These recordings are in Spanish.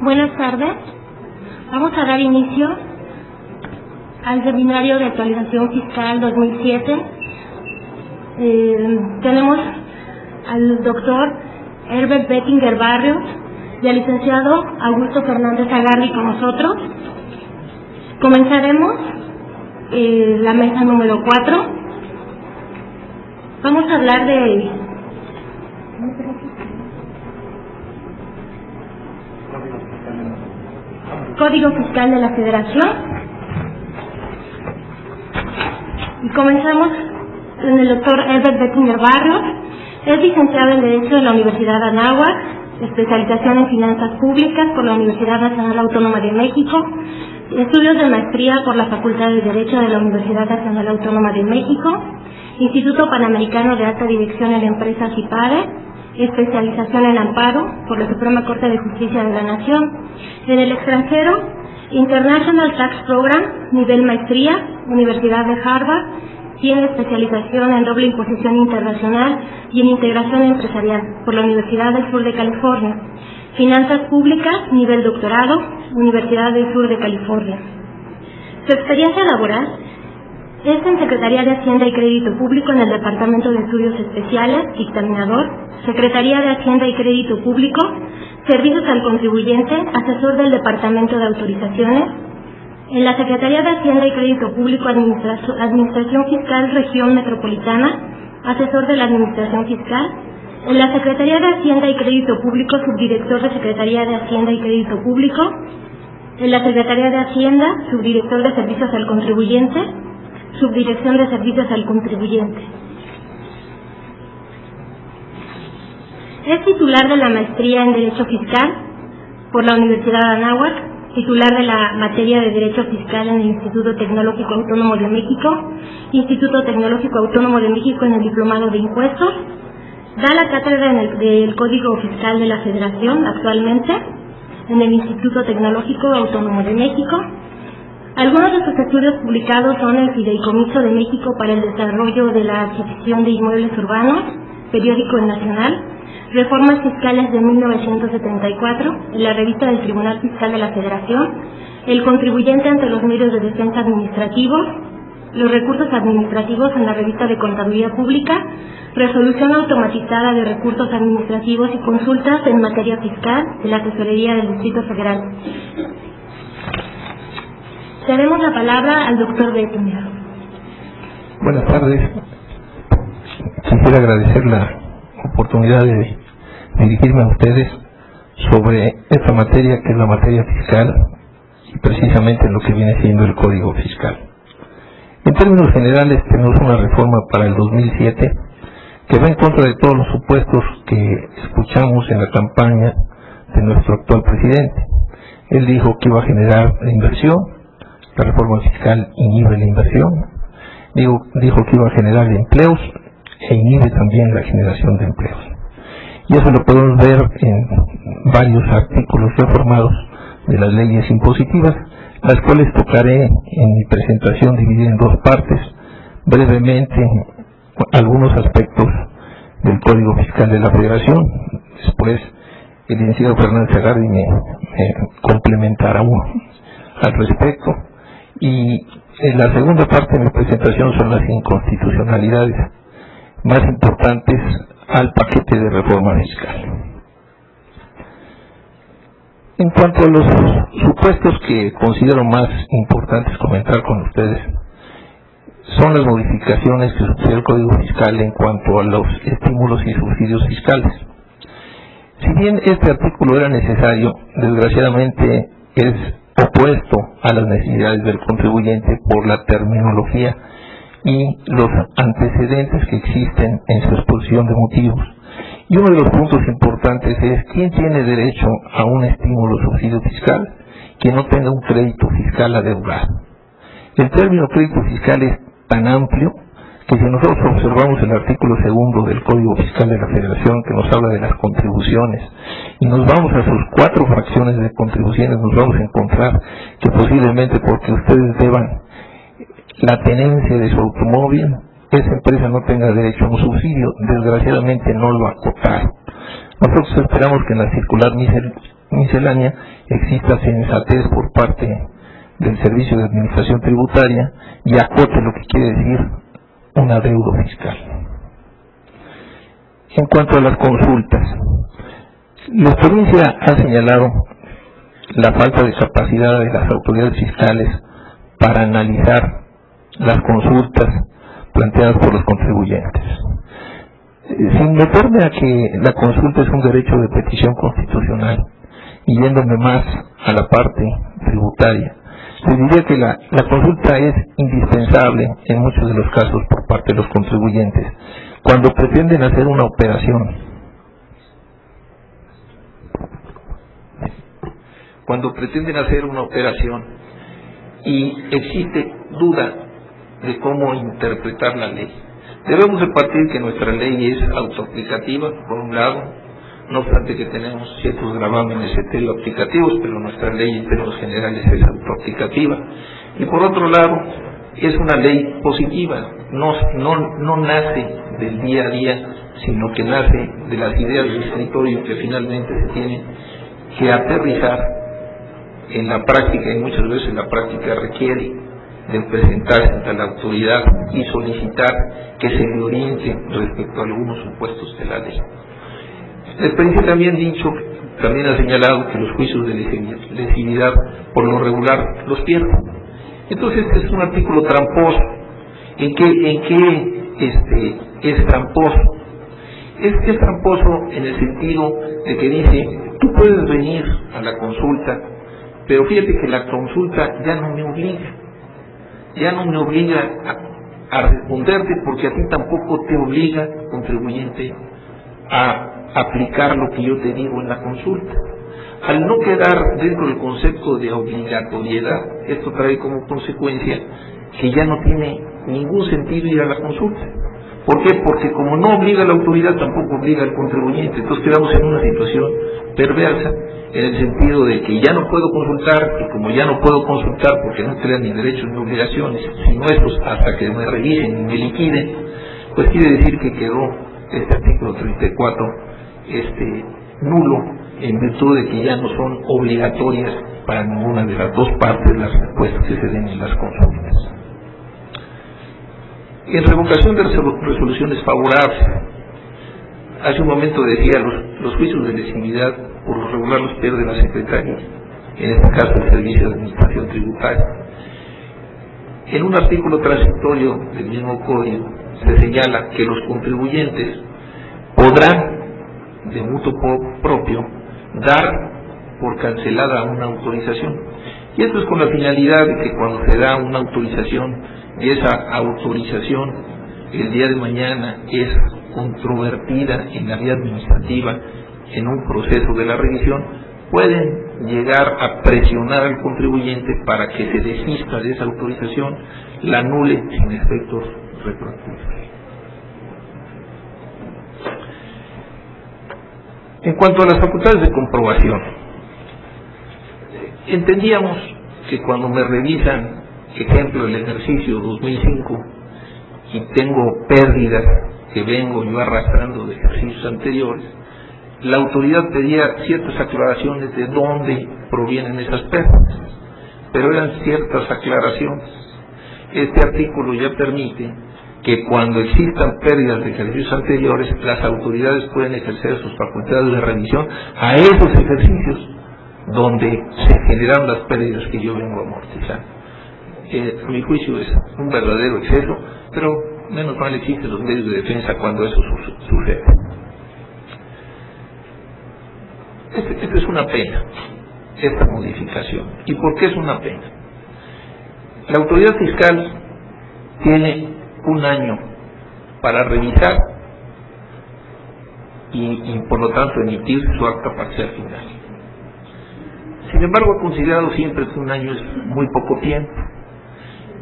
Buenas tardes. Vamos a dar inicio al seminario de actualización fiscal 2007. Tenemos al doctor Herbert Bettinger Barrios y al licenciado Augusto Fernández Agardi con nosotros. Comenzaremos la mesa número 4. Vamos a hablar de Código Fiscal de la Federación. Y comenzamos con el doctor Herbert Bettinger Barrios. Es licenciado en Derecho de la Universidad de Anáhuac, especialización en Finanzas Públicas por la Universidad Nacional Autónoma de México, estudios de maestría por la Facultad de Derecho de la Universidad Nacional Autónoma de México, Instituto Panamericano de Alta Dirección en Empresas IPADE, especialización en amparo por la Suprema Corte de Justicia de la Nación. En el extranjero, International Tax Program, nivel maestría, Universidad de Harvard. Tiene especialización en doble imposición internacional y en integración empresarial por la Universidad del Sur de California. Finanzas públicas, nivel doctorado, Universidad del Sur de California. Su experiencia laboral es en Secretaría de Hacienda y Crédito Público en el Departamento de Estudios Especiales, dictaminador, Secretaría de Hacienda y Crédito Público, Servicios al Contribuyente, asesor del Departamento de Autorizaciones. En la Secretaría de Hacienda y Crédito Público, Administración Fiscal Región Metropolitana, asesor de la Administración Fiscal. En la Secretaría de Hacienda y Crédito Público, subdirector de Secretaría de Hacienda y Crédito Público. En la Secretaría de Hacienda, subdirector de Servicios al Contribuyente, subdirección de Servicios al Contribuyente. Es titular de la maestría en Derecho Fiscal por la Universidad de Anáhuac, titular de la materia de Derecho Fiscal en el Instituto Tecnológico Autónomo de México, Instituto Tecnológico Autónomo de México en el Diplomado de Impuestos. Da la cátedra del Código Fiscal de la Federación actualmente en el Instituto Tecnológico Autónomo de México. Algunos de sus estudios publicados son el Fideicomiso de México para el Desarrollo de la Adquisición de Inmuebles Urbanos, periódico El Nacional, Reformas Fiscales de 1974, en la revista del Tribunal Fiscal de la Federación, El Contribuyente ante los medios de defensa administrativos, Los recursos administrativos en la revista de Contaduría Pública, Resolución automatizada de recursos administrativos y consultas en materia fiscal de la Tesorería del Distrito Federal. Cedemos la palabra al doctor Bettinger. Buenas tardes. Quisiera agradecer la oportunidad de dirigirme a ustedes sobre esta materia que es la materia fiscal y precisamente lo que viene siendo el Código Fiscal. En términos generales tenemos una reforma para el 2007 que va en contra de todos los supuestos que escuchamos en la campaña de nuestro actual presidente. Él dijo que iba a generar inversión, la reforma fiscal inhibe la inversión, dijo que iba a generar empleos e inhibe también la generación de empleos. Y eso lo podemos ver en varios artículos reformados de las leyes impositivas, las cuales tocaré en mi presentación dividida en dos partes, brevemente algunos aspectos del Código Fiscal de la Federación. Después el licenciado Fernández Agardi me complementará al respecto. Y en la segunda parte de mi presentación son las inconstitucionalidades más importantes al paquete de reforma fiscal. En cuanto a los supuestos que considero más importantes comentar con ustedes, son las modificaciones que sufrió el Código Fiscal en cuanto a los estímulos y subsidios fiscales. Si bien este artículo era necesario, desgraciadamente es opuesto a las necesidades del contribuyente por la terminología y los antecedentes que existen en su exposición de motivos. Y uno de los puntos importantes es quién tiene derecho a un estímulo o subsidio fiscal que no tenga un crédito fiscal adeudado. El término crédito fiscal es tan amplio que si nosotros observamos el artículo 2 del Código Fiscal de la Federación, que nos habla de las contribuciones, y nos vamos a sus 4 fracciones de contribuciones, nos vamos a encontrar que posiblemente porque ustedes deban la tenencia de su automóvil, esa empresa no tenga derecho a un subsidio. Desgraciadamente no lo acotaron. Nosotros esperamos que en la circular miscelánea exista sensatez por parte del Servicio de Administración Tributaria y acote lo que quiere decir un adeudo fiscal. En cuanto a las consultas, la experiencia ha señalado la falta de capacidad de las autoridades fiscales para analizar las consultas planteadas por los contribuyentes. Sin meterme a que la consulta es un derecho de petición constitucional y yéndome más a la parte tributaria, les diría que la consulta es indispensable en muchos de los casos por parte de los contribuyentes cuando pretenden hacer una operación. Cuando pretenden hacer una operación y existe duda de cómo interpretar la ley. Debemos de partir que nuestra ley es autoaplicativa, por un lado, no obstante que tenemos ciertos gravámenes heteroaplicativos, pero nuestra ley en términos generales es autoaplicativa. Y por otro lado, es una ley positiva, no nace del día a día, sino que nace de las ideas del escritorio que finalmente se tienen que aterrizar en la práctica, y muchas veces la práctica requiere de presentarse ante la autoridad y solicitar que se le oriente respecto a algunos supuestos de la ley. La experiencia también ha señalado que los juicios de lesividad por lo regular los pierden. Entonces es un artículo tramposo. ¿En qué es tramposo? Es tramposo en el sentido de que dice, tú puedes venir a la consulta, pero fíjate que la consulta ya no me obliga a responderte, porque a ti tampoco te obliga, contribuyente, a aplicar lo que yo te digo en la consulta. Al no quedar dentro del concepto de obligatoriedad, esto trae como consecuencia que ya no tiene ningún sentido ir a la consulta. ¿Por qué? Porque como no obliga a la autoridad, tampoco obliga al contribuyente. Entonces quedamos en una situación perversa, en el sentido de que ya no puedo consultar, y como ya no puedo consultar porque no crean ni derechos ni obligaciones, sino estos hasta que me revisen y me liquiden, pues quiere decir que quedó este artículo 34 nulo, en virtud de que ya no son obligatorias para ninguna de las dos partes las respuestas que se den en las consultas. En revocación de resoluciones favorables, hace un momento decía, los juicios de lesividad por lo regular los pierde la Secretaría, en este caso el Servicio de Administración Tributaria. En un artículo transitorio del mismo código se señala que los contribuyentes podrán, de mutuo propio, dar por cancelada una autorización. Y esto es con la finalidad de que cuando se da una autorización, y esa autorización el día de mañana es controvertida en la vía administrativa en un proceso de la revisión, pueden llegar a presionar al contribuyente para que se desista de esa autorización, la anule sin efectos retroactivos. En cuanto a las facultades de comprobación, entendíamos que cuando me revisan, ejemplo, el ejercicio 2005, y tengo pérdidas que vengo yo arrastrando de ejercicios anteriores, la autoridad pedía ciertas aclaraciones de dónde provienen esas pérdidas, pero eran ciertas aclaraciones. Este artículo ya permite que cuando existan pérdidas de ejercicios anteriores, las autoridades pueden ejercer sus facultades de revisión a esos ejercicios donde se generaron las pérdidas que yo vengo amortizando. A mi juicio es un verdadero exceso, pero menos mal existen los medios de defensa cuando eso sucede. Esta es una pena, esta modificación. ¿Y por qué es una pena? La autoridad fiscal tiene un año para revisar y por lo tanto emitir su acta parcial final. Sin embargo, ha considerado siempre que un año es muy poco tiempo.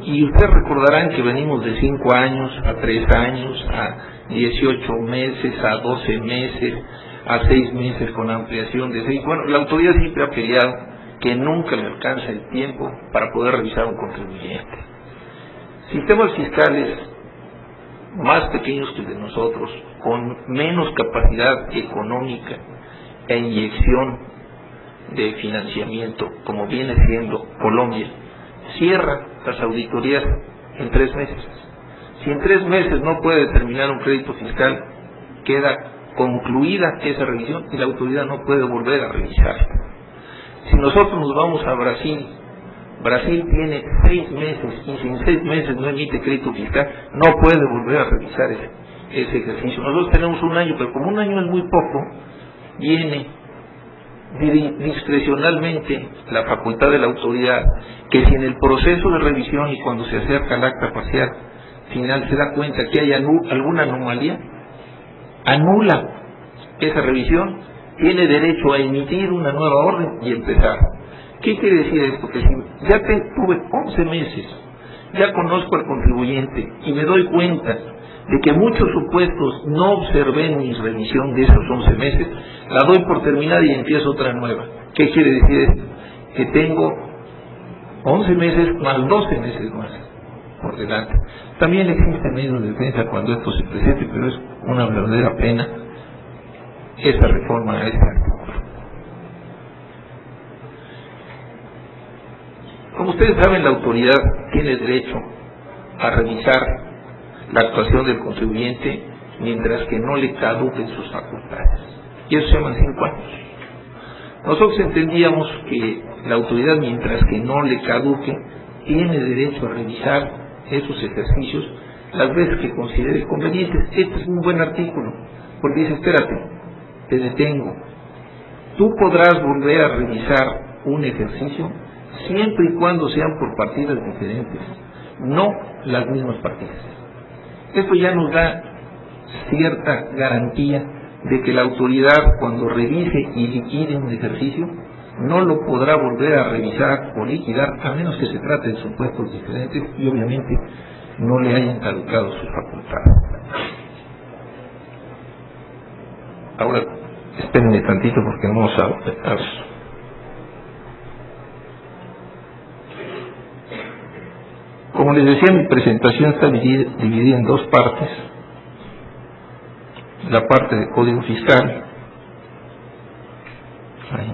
Y ustedes recordarán que venimos de 5 años a 3 años, a 18 meses, a 12 meses, a 6 meses con ampliación de 6. Bueno, la autoridad siempre ha peleado que nunca le alcanza el tiempo para poder revisar a un contribuyente. Sistemas fiscales más pequeños que el de nosotros, con menos capacidad económica e inyección de financiamiento, como viene siendo Colombia, cierra las auditorías en 3 meses. Si en 3 meses no puede determinar un crédito fiscal, queda concluida esa revisión y la autoridad no puede volver a revisar. Si nosotros nos vamos a Brasil, Brasil tiene 6 meses y si en 6 meses no emite crédito fiscal, no puede volver a revisar ese ejercicio. Nosotros tenemos 1 año, pero como 1 año es muy poco, viene discrecionalmente la facultad de la autoridad, que si en el proceso de revisión y cuando se acerca al acta parcial final se da cuenta que hay alguna anomalía, anula esa revisión, tiene derecho a emitir una nueva orden y empezar. ¿Qué quiere decir esto? Que si ya tuve 11 meses, ya conozco al contribuyente y me doy cuenta de que muchos supuestos no observé en mi revisión de esos 11 meses, la doy por terminada y empiezo otra nueva. ¿Qué quiere decir esto? Que tengo 11 meses más 12 meses más por delante. También existen medios de defensa cuando esto se presente, pero es una verdadera pena esta reforma a este artículo. Como ustedes saben, la autoridad tiene derecho a revisar la actuación del contribuyente mientras que no le caduquen sus facultades. Y eso se llaman 5 años. Nosotros entendíamos que la autoridad, mientras que no le caduque, tiene derecho a revisar esos ejercicios las veces que considere convenientes. Este es un buen artículo, porque dice, espérate, te detengo. Tú podrás volver a revisar un ejercicio siempre y cuando sean por partidas diferentes, no las mismas partidas. Esto ya nos da cierta garantía de que la autoridad, cuando revise y liquide un ejercicio, no lo podrá volver a revisar o liquidar a menos que se trate de supuestos diferentes y obviamente no le hayan caducado sus facultades. Ahora, espérenme tantito porque vamos a empezar. Como les decía, mi presentación está dividida en 2 partes. La parte de Código Fiscal, ahí,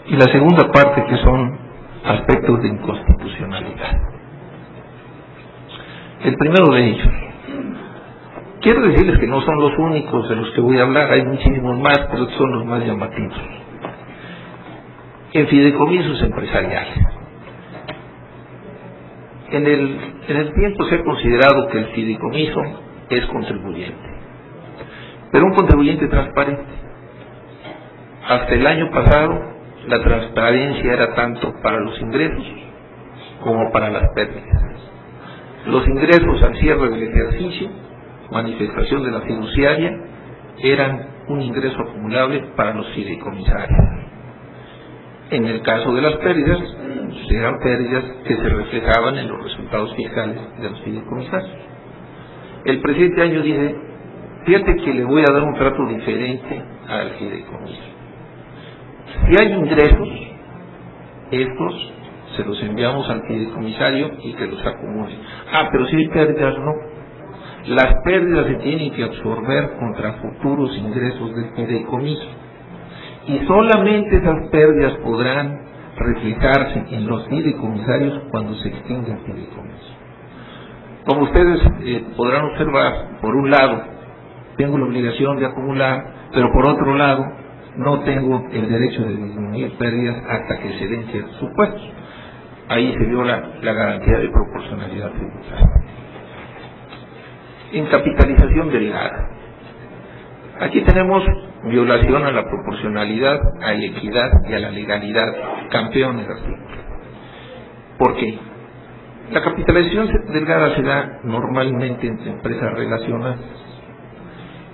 y la segunda parte, que son aspectos de inconstitucionalidad. El primero de ellos, quiero decirles que no son los únicos de los que voy a hablar, hay muchísimos más, pero son los más llamativos. En fideicomisos empresariales. En el tiempo se ha considerado que el fideicomiso es contribuyente, pero un contribuyente transparente. Hasta el año pasado, la transparencia era tanto para los ingresos como para las pérdidas. Los ingresos al cierre del ejercicio, manifestación de la fiduciaria, eran un ingreso acumulable para los fideicomisarios. En el caso de las pérdidas, eran pérdidas que se reflejaban en los resultados fiscales de los fideicomisarios. El presente año dice, fíjate que le voy a dar un trato diferente al fideicomiso. Si hay ingresos, estos se los enviamos al fideicomisario y que los acumule. Pero si hay pérdidas, no. Las pérdidas se tienen que absorber contra futuros ingresos del fideicomiso. Y solamente esas pérdidas podrán reflejarse en los fideicomisarios cuando se extinga el fideicomiso. Como ustedes podrán observar, por un lado, tengo la obligación de acumular, pero por otro lado, no tengo el derecho de disminuir pérdidas hasta que se den ciertos supuestos. Ahí se viola la garantía de proporcionalidad tributaria. En capitalización delgada. Aquí tenemos violación a la proporcionalidad, a la equidad y a la legalidad, campeones de artículo. ¿Por qué? La capitalización delgada se da normalmente entre empresas relacionadas.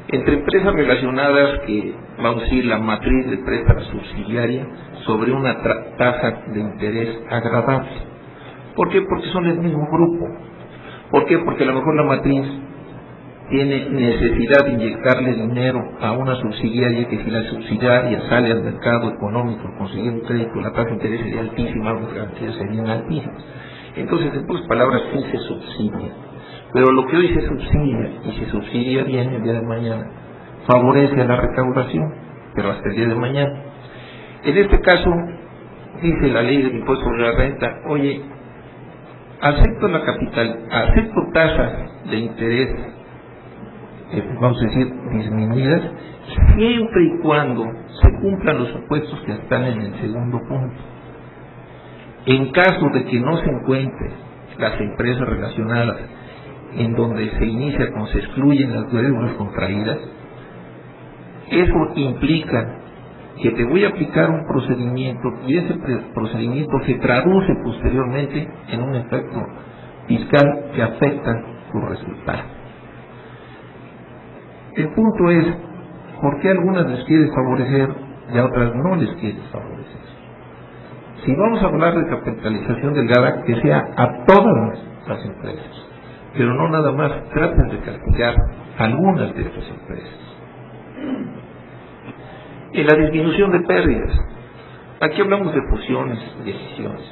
Entre empresas relacionadas que, vamos a decir, la matriz le presta a la subsidiaria sobre una tasa de interés agradable. ¿Por qué? Porque son el mismo grupo. ¿Por qué? Porque a lo mejor la matriz tiene necesidad de inyectarle dinero a una subsidiaria que si la subsidiaria sale al mercado económico a conseguir un crédito, la tasa de interés sería altísima, las garantías serían altísimas. Entonces, en pocas palabras, sí se subsidia. Pero lo que hoy se subsidia, y se subsidia bien el día de mañana, favorece a la recaudación, pero hasta el día de mañana. En este caso, dice la ley del impuesto sobre la renta, oye, acepto tasas de interés, vamos a decir, disminuidas, siempre y cuando se cumplan los supuestos que están en el segundo punto. En caso de que no se encuentren las empresas relacionadas en donde se inicia cuando se excluyen las deudas contraídas, eso implica que te voy a aplicar un procedimiento y ese procedimiento se traduce posteriormente en un efecto fiscal que afecta tu resultado. El punto es, ¿por qué a algunas les quieres favorecer y a otras no les quieres favorecer? Si vamos a hablar de capitalización delgada, que sea a todas las empresas, pero no nada más traten de castigar algunas de estas empresas. En la disminución de pérdidas, aquí hablamos de fusiones y escisiones.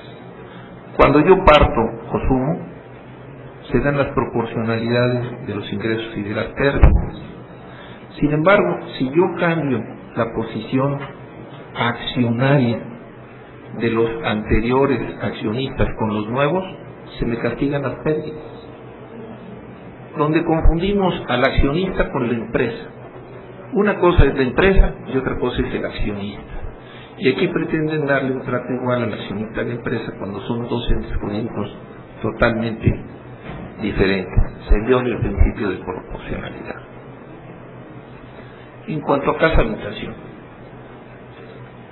Cuando yo parto o sumo, se dan las proporcionalidades de los ingresos y de las pérdidas. Sin embargo, si yo cambio la posición accionaria de los anteriores accionistas con los nuevos, se me castigan las pérdidas. Donde confundimos al accionista con la empresa. Una cosa es la empresa y otra cosa es el accionista. Y aquí pretenden darle un trato igual al accionista de la empresa cuando son dos entes jurídicos totalmente diferentes. Se viola el principio de proporcionalidad. En cuanto a casa habitación,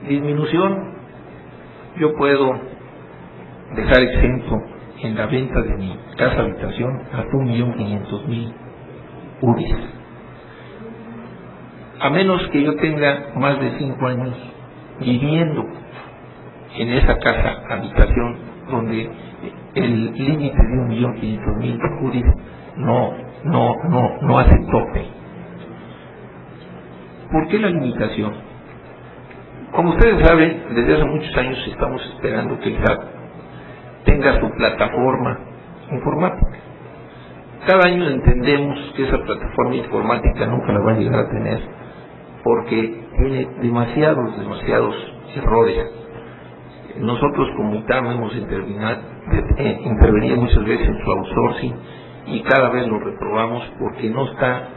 disminución, yo puedo dejar exento en la venta de mi casa habitación hasta 1.500.000 UDIs, a menos que yo tenga más de 5 años viviendo en esa casa habitación donde el límite de 1.500.000 UDIs no hace tope. ¿Por qué la limitación? Como ustedes saben, desde hace muchos años estamos esperando que el SAT tenga su plataforma informática. Cada año entendemos que esa plataforma informática nunca la va a llegar a tener porque tiene demasiados errores. Nosotros como UTAM hemos intervenido muchas veces en su outsourcing y cada vez lo reprobamos porque no está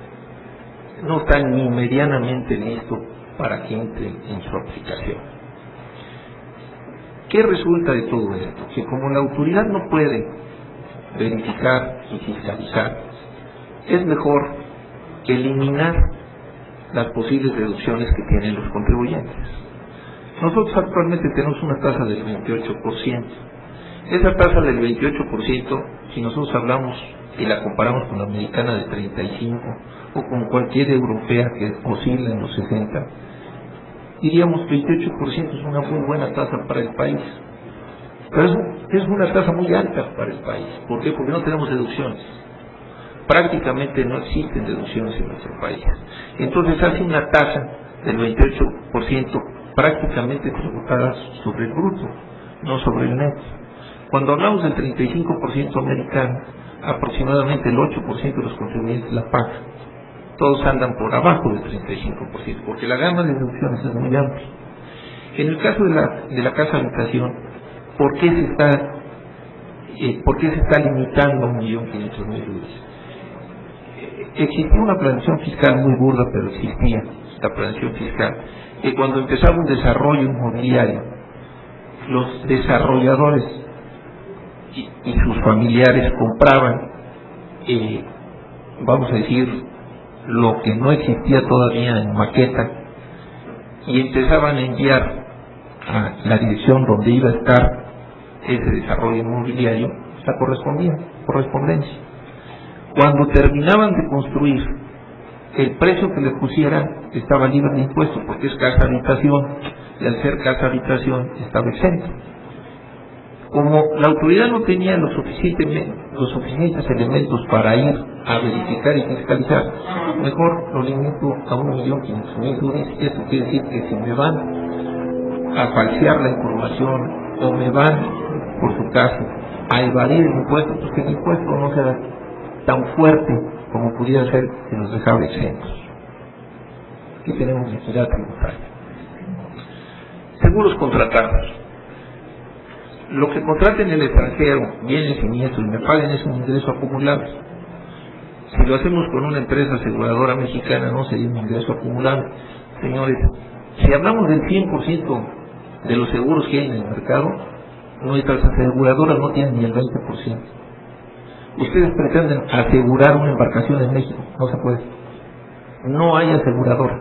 ni medianamente listo para que entre en su aplicación. ¿Qué resulta de todo esto? Que como la autoridad no puede verificar y fiscalizar, es mejor eliminar las posibles deducciones que tienen los contribuyentes. Nosotros actualmente tenemos una tasa del 28%. Esa tasa del 28%, si nosotros hablamos y la comparamos con la americana de 35% o con cualquier europea que oscila en los 60%, diríamos que 28% es una muy buena tasa para el país. Pero es una tasa muy alta para el país. ¿Por qué? Porque no tenemos deducciones. Prácticamente no existen deducciones en nuestro país. Entonces hace una tasa del 28% prácticamente tributada sobre el bruto, no sobre el neto. Cuando hablamos del 35% americano, aproximadamente el 8% de los contribuyentes la pagan. Todos andan por abajo del 35%, porque la gama de deducciones es muy amplia. En el caso de la casa habitación, ¿por qué se está limitando a 1.500.000 euros? Existía una planeación fiscal muy burda, pero existía la planeación fiscal, que cuando empezaba un desarrollo inmobiliario, los desarrolladores y sus familiares compraban, vamos a decir, lo que no existía todavía en maqueta, y empezaban a enviar a la dirección donde iba a estar ese desarrollo inmobiliario la correspondencia. Cuando terminaban de construir, el precio que le pusieran estaba libre de impuestos porque es casa habitación, y al ser casa habitación estaba exento. Como la autoridad no tenía los suficientes elementos para ir a verificar y fiscalizar, mejor lo limito a 1.500.000 UDIs. Eso quiere decir que si me van a falsear la información o me van, por su caso, a evadir el impuesto, pues que el impuesto no se da. tan fuerte como pudiera ser si los dejaba exentos. Aquí tenemos equidad tributaria. Seguros contratados. Lo que contraten en el extranjero, bienes siniestros, y me paguen es un ingreso acumulable. Si lo hacemos con una empresa aseguradora mexicana, no sería un ingreso acumulable. Señores, si hablamos del 100% de los seguros que hay en el mercado, nuestras aseguradoras no tienen ni el 20%. Ustedes pretenden asegurar una embarcación en México, no se puede. No hay aseguradora.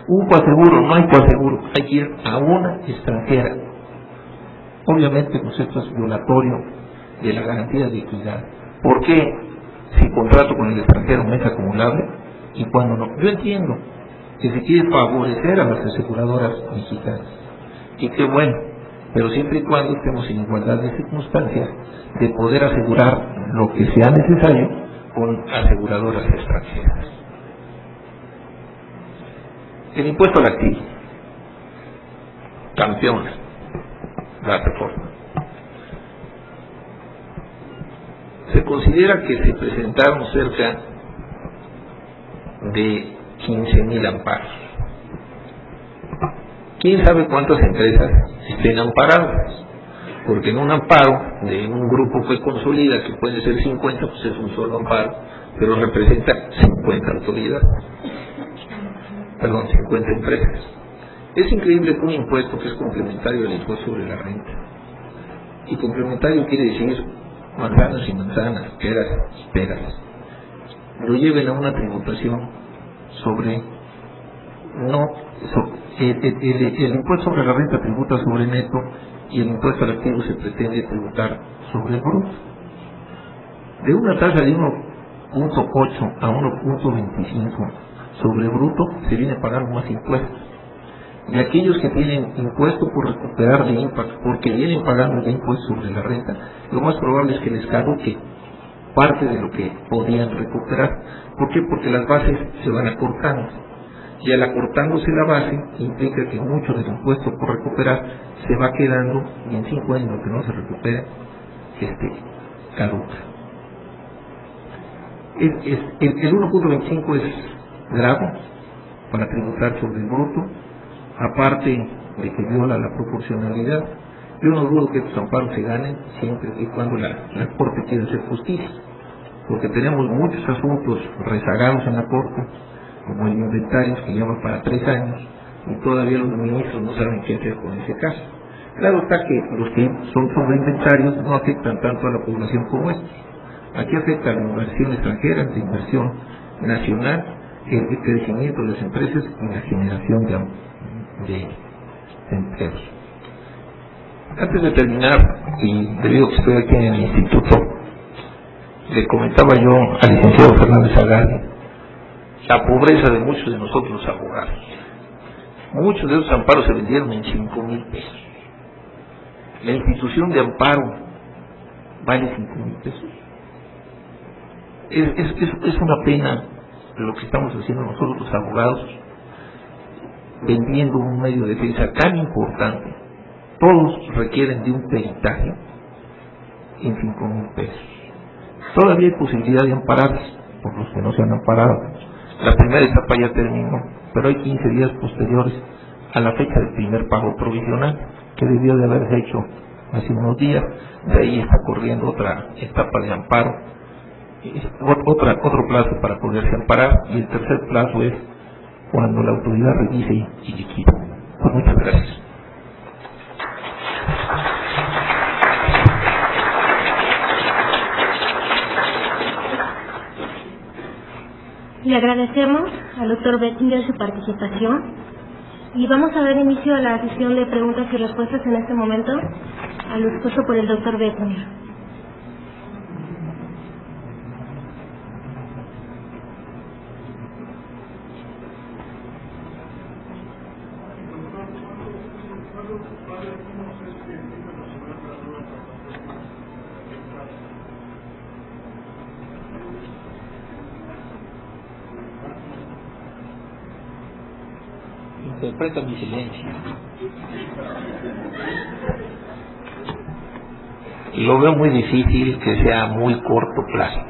Un coaseguro, no hay coaseguro, hay que ir a una extranjera. Obviamente, pues esto es violatorio de la garantía de equidad. ¿Por qué si contrato con el extranjero me es acumulable y cuando no? Yo entiendo que se quiere favorecer a las aseguradoras mexicanas, y qué bueno, pero siempre y cuando estemos en igualdad de circunstancias de poder asegurar lo que sea necesario con aseguradoras extranjeras. El impuesto al activo, campeón, la reforma. Se considera que se presentaron cerca de 15,000 amparos. ¿Quién sabe cuántas empresas estén amparadas? Porque en un amparo de un grupo que consolida, que puede ser 50, pues es un solo amparo, pero representa 50 autoridades. 50 empresas. Es increíble que un impuesto que es complementario al impuesto sobre la renta, y complementario quiere decir manzanas y manzanas, peras y peras, lo lleven a una tributación sobre el impuesto sobre la renta tributa sobre el neto y el impuesto al activo se pretende tributar sobre el bruto. De una tasa de 1.8 a 1.25 sobre bruto se viene pagando más impuestos. Y aquellos que tienen impuesto por recuperar de IMPAC, porque vienen pagando ya impuestos sobre la renta, lo más probable es que les caduque parte de lo que podían recuperar. ¿Por qué? Porque las bases se van acortando. Y al acortándose la base, implica que mucho del impuesto por recuperar se va quedando, y en 5 años lo que no se recupera, caduca. El 1.25 es grave para tributar sobre el bruto, aparte de que viola la proporcionalidad. Yo no dudo que estos amparos se ganen siempre y cuando la Corte quiera hacer justicia, porque tenemos muchos asuntos rezagados en la Corte, como el inventario que lleva para 3 años y todavía los ministros no saben qué hacer con ese caso. Claro está que los que son sobre inventarios no afectan tanto a la población como estos. Aquí afecta la inversión extranjera, la inversión nacional, el crecimiento de las empresas y la generación de empleos. Antes de terminar, y debido a que estoy aquí en el instituto, le comentaba yo al licenciado Fernández Agardi la pobreza de muchos de nosotros los abogados. Muchos de esos amparos se vendieron en 5,000 pesos. La institución de amparo vale 5,000 pesos. Es una pena lo que estamos haciendo nosotros los abogados, vendiendo un medio de defensa tan importante. Todos requieren de un peritaje en 5,000 pesos. Todavía hay posibilidad de ampararse por los que no se han amparado. La primera etapa ya terminó, pero hay 15 días posteriores a la fecha del primer pago provisional, que debió de haberse hecho hace unos días. De ahí está corriendo otra etapa de amparo, otro plazo para poderse amparar, y el tercer plazo es cuando la autoridad revise y liquide. Pues muchas gracias. Le agradecemos al doctor Bettinger su participación y vamos a dar inicio a la sesión de preguntas y respuestas en este momento a lo expuesto por el doctor Bettinger. Interpreta mi silencio. Lo veo muy difícil que sea a muy corto plazo.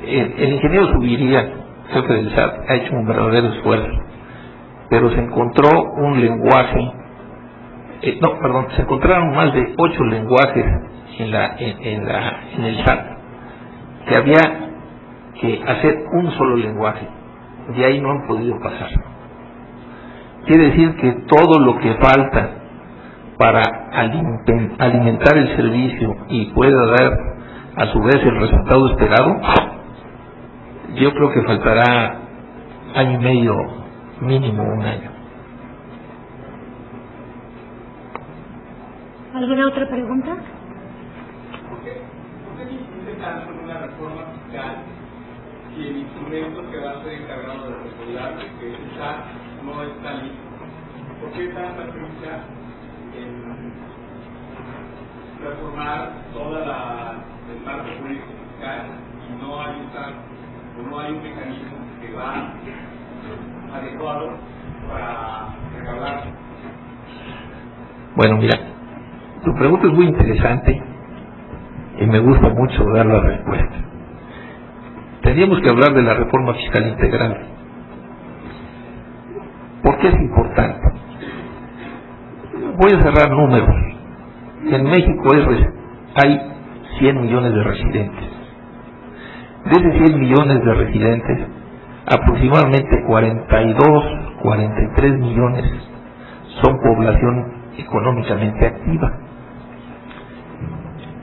el ingeniero Zuviría, jefe del SAT, ha hecho un verdadero esfuerzo, pero se encontró un lenguaje, se encontraron más de 8 lenguajes en el SAT, que había que hacer un solo lenguaje, de ahí no han podido pasar. Quiere decir que todo lo que falta para alimentar el servicio y pueda dar a su vez el resultado esperado, yo creo que faltará año y medio, mínimo un año. ¿Alguna otra pregunta? ¿Por qué insiste tanto en una reforma fiscal si el instrumento que va a ser encargado de regular, que es el SAT, no está listo? ¿Por qué tanta prisa en reformar toda el marco jurídico fiscal y no hay un mecanismo que va adecuado para recaudar? Bueno, mira, tu pregunta es muy interesante y me gusta mucho dar la respuesta. Tendríamos que hablar de la reforma fiscal integral. ¿Por qué es importante? Voy a cerrar números. En México hay 100 millones de residentes. De esos 100 millones de residentes, aproximadamente 43 millones son población económicamente activa.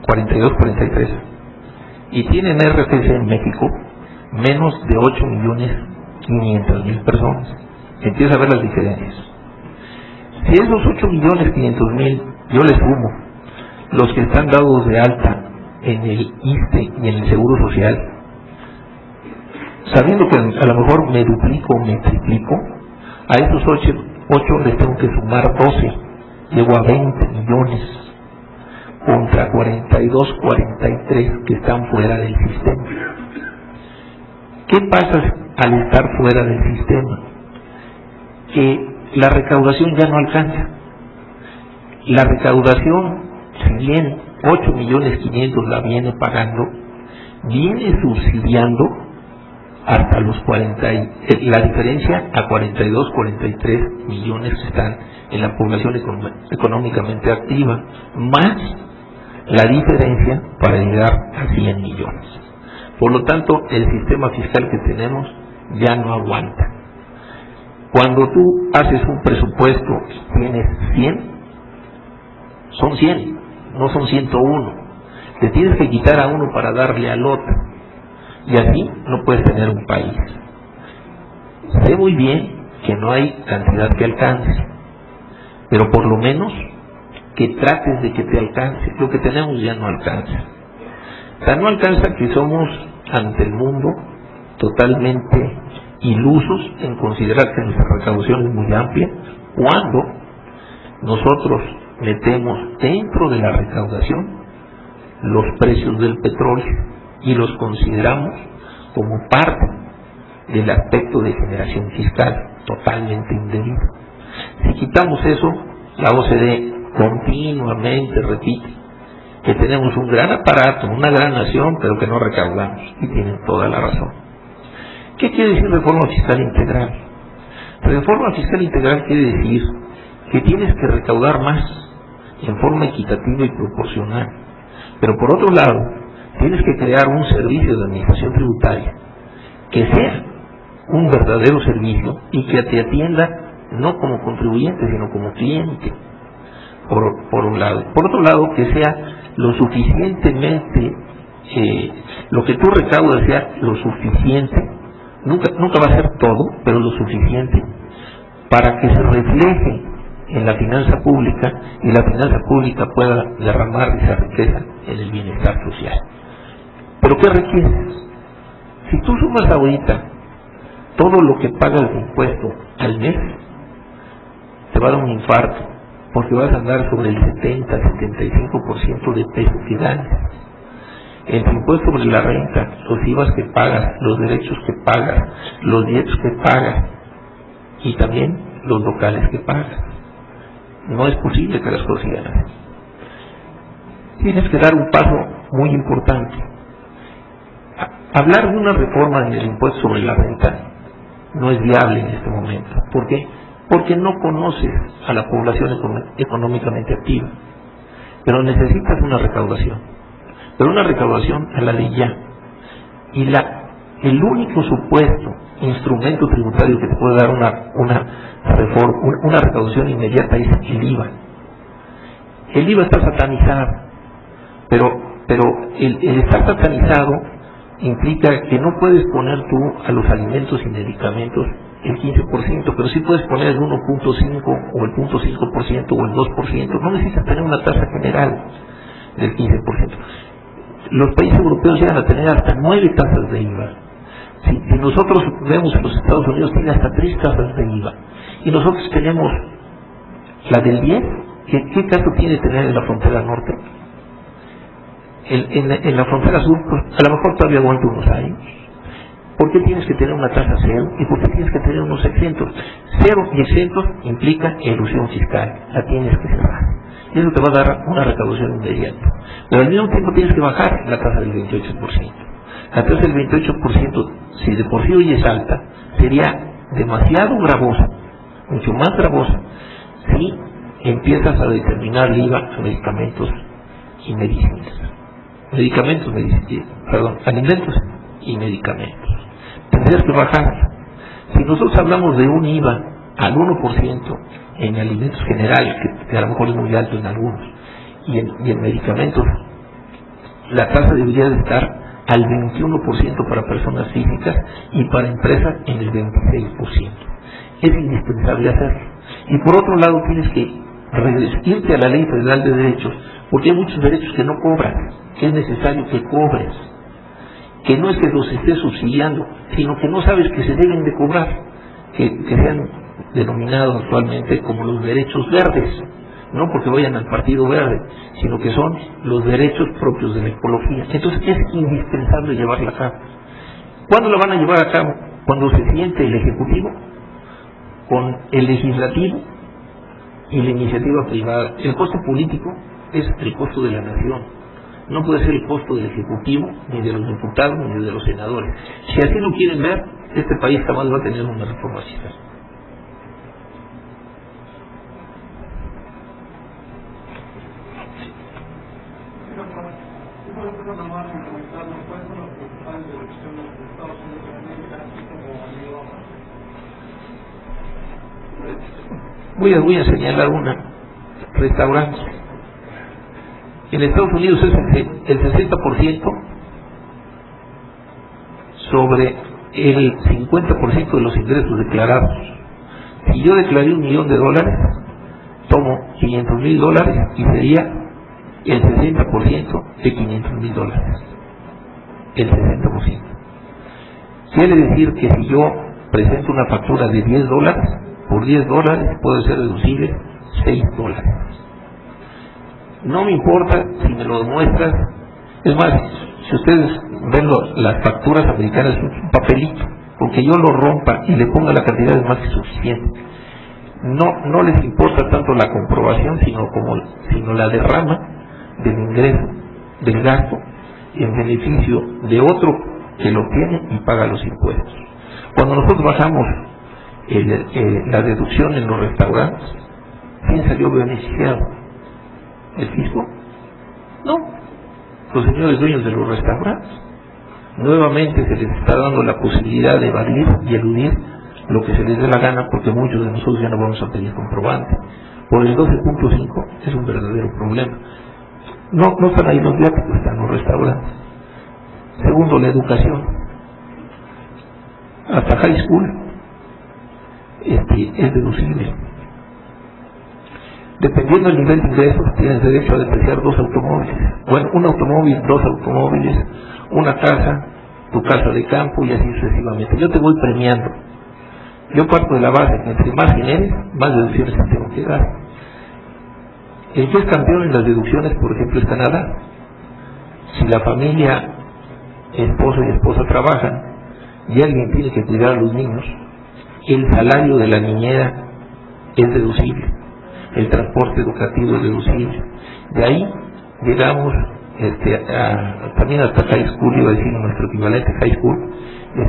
43. Y tienen RFC en México menos de 8.500.000 personas. Empieza a ver las diferencias. Si esos 8.500.000 yo les sumo los que están dados de alta en el ISSSTE y en el Seguro Social, sabiendo que a lo mejor me duplico o me triplico, a esos 8 les tengo que sumar 12, llego a 20 millones contra 43 que están fuera del sistema. ¿Qué pasa al estar fuera del sistema? Que la recaudación ya no alcanza. La recaudación, si bien 8.500.000 la viene pagando, viene subsidiando hasta los 40, la diferencia a 43 millones que están en la población económicamente activa, más la diferencia para llegar a 100 millones. Por lo tanto, el sistema fiscal que tenemos ya no aguanta. Cuando tú haces un presupuesto y tienes 100, son 100, no son 101. Te tienes que quitar a uno para darle al otro. Y así no puedes tener un país. Sé muy bien que no hay cantidad que alcance, pero por lo menos que trates de que te alcance. Lo que tenemos ya no alcanza. Tan no alcanza que somos ante el mundo totalmente ilusos en considerar que nuestra recaudación es muy amplia, cuando nosotros metemos dentro de la recaudación los precios del petróleo y los consideramos como parte del aspecto de generación fiscal totalmente indebido. Si quitamos eso, la OCDE continuamente repite que tenemos un gran aparato, una gran nación, pero que no recaudamos, y tienen toda la razón. ¿Qué quiere decir reforma fiscal integral? Reforma fiscal integral quiere decir que tienes que recaudar más en forma equitativa y proporcional, pero por otro lado tienes que crear un servicio de administración tributaria que sea un verdadero servicio y que te atienda no como contribuyente sino como cliente, por un lado. Por otro lado, que sea lo suficientemente, lo que tú recaudas sea lo suficiente, nunca va a ser todo, pero lo suficiente para que se refleje en la finanza pública y la finanza pública pueda derramar esa riqueza en el bienestar social. ¿Pero qué requieres? Si tú sumas ahorita todo lo que pagas de impuesto al mes, te va a dar un infarto, porque vas a andar sobre el 70-75% de peso que ganas. El impuesto sobre la renta, los IVAs que pagas, los derechos que pagas, los dietos que pagas y también los locales que pagas. No es posible que las cosas sigan así. Tienes que dar un paso muy importante. Hablar de una reforma en el impuesto sobre la renta no es viable en este momento. ¿Por qué? Porque no conoces a la población económicamente activa. Pero necesitas una recaudación. Pero una recaudación a la ley ya. Y el único supuesto instrumento tributario que te puede dar una recaudación inmediata es el IVA. El IVA está satanizado, pero el estar satanizado implica que no puedes poner tú a los alimentos y medicamentos el 15%, pero sí puedes poner el 1.5 o el 0.5% o el 2%. No necesitas tener una tasa general del 15%. Los países europeos llegan a tener hasta 9 tasas de IVA. Si nosotros vemos en los Estados Unidos, tiene hasta 3 tasas de IVA. Y nosotros tenemos la del 10. ¿Qué caso tiene tener en la frontera norte? En la frontera sur, pues, a lo mejor todavía aguanta unos años. ¿Por qué tienes que tener una tasa cero? ¿Y por qué tienes que tener unos exentos? Cero y exentos implica elusión fiscal. La tienes que cerrar. Y eso te va a dar una recaudación inmediata. Pero al mismo tiempo tienes que bajar la tasa del 28%. La tasa del 28%, si de por sí hoy es alta, sería demasiado gravosa, mucho más gravosa, si empiezas a determinar el IVA a medicamentos y medicinas. Alimentos y medicamentos. Tendrías que bajar. Si nosotros hablamos de un IVA al 1% en alimentos generales, que a lo mejor es muy alto en algunos, y en medicamentos, la tasa debería de estar al 21% para personas físicas y para empresas en el 26%. Es indispensable hacerlo. Y por otro lado tienes que irte a la Ley Federal de Derechos, porque hay muchos derechos que no cobran, que es necesario que cobres, que no es que los estés subsidiando, sino que no sabes que se deben de cobrar, que sean denominados actualmente como los derechos verdes, no porque vayan al Partido Verde, sino que son los derechos propios de la ecología. Entonces es indispensable llevarla a cabo. ¿Cuándo la van a llevar a cabo? Cuando se siente el Ejecutivo con el Legislativo y la iniciativa privada. El costo político es el costo de la nación. No puede ser el costo del Ejecutivo, ni de los diputados, ni de los senadores. Si así lo quieren ver, este país jamás va a tener una reforma fiscal. Voy a señalar una. Restaurantes. En Estados Unidos es el 60% sobre el 50% de los ingresos declarados. Si yo declaré $1,000,000, tomo $500,000 y sería el 60% de $500,000. El 60%. Quiere decir que si yo presento una factura de $10, por $10 puede ser deducible $6. No me importa si me lo demuestras. Es más, si ustedes ven las facturas americanas, es un papelito, porque yo lo rompa y le ponga la cantidad es más que suficiente. No les importa tanto la comprobación, sino la derrama del ingreso, del gasto, en beneficio de otro que lo tiene y paga los impuestos. Cuando nosotros bajamos la deducción en los restaurantes, ¿quién salió beneficiado? ¿El fisco? No. Los señores dueños de los restaurantes. Nuevamente se les está dando la posibilidad de evadir y eludir lo que se les dé la gana, porque muchos de nosotros ya no vamos a pedir comprobante. Por el 12.5 es un verdadero problema. No están ahí los viáticos, están los restaurantes. Segundo, la educación. Hasta high school es deducible. Dependiendo del nivel de ingresos, tienes derecho a depreciar 2 automóviles. Bueno, un automóvil, 2 automóviles, una casa, tu casa de campo y así sucesivamente. Yo te voy premiando. Yo parto de la base que entre más generes, más deducciones te tengo que dar. El que es campeón en las deducciones, por ejemplo, es Canadá. Si la familia, esposo y esposa trabajan y alguien tiene que cuidar a los niños, el salario de la niñera es deducible, el transporte educativo es deducible. De ahí llegamos también hasta high school, iba a decir nuestro equivalente high school,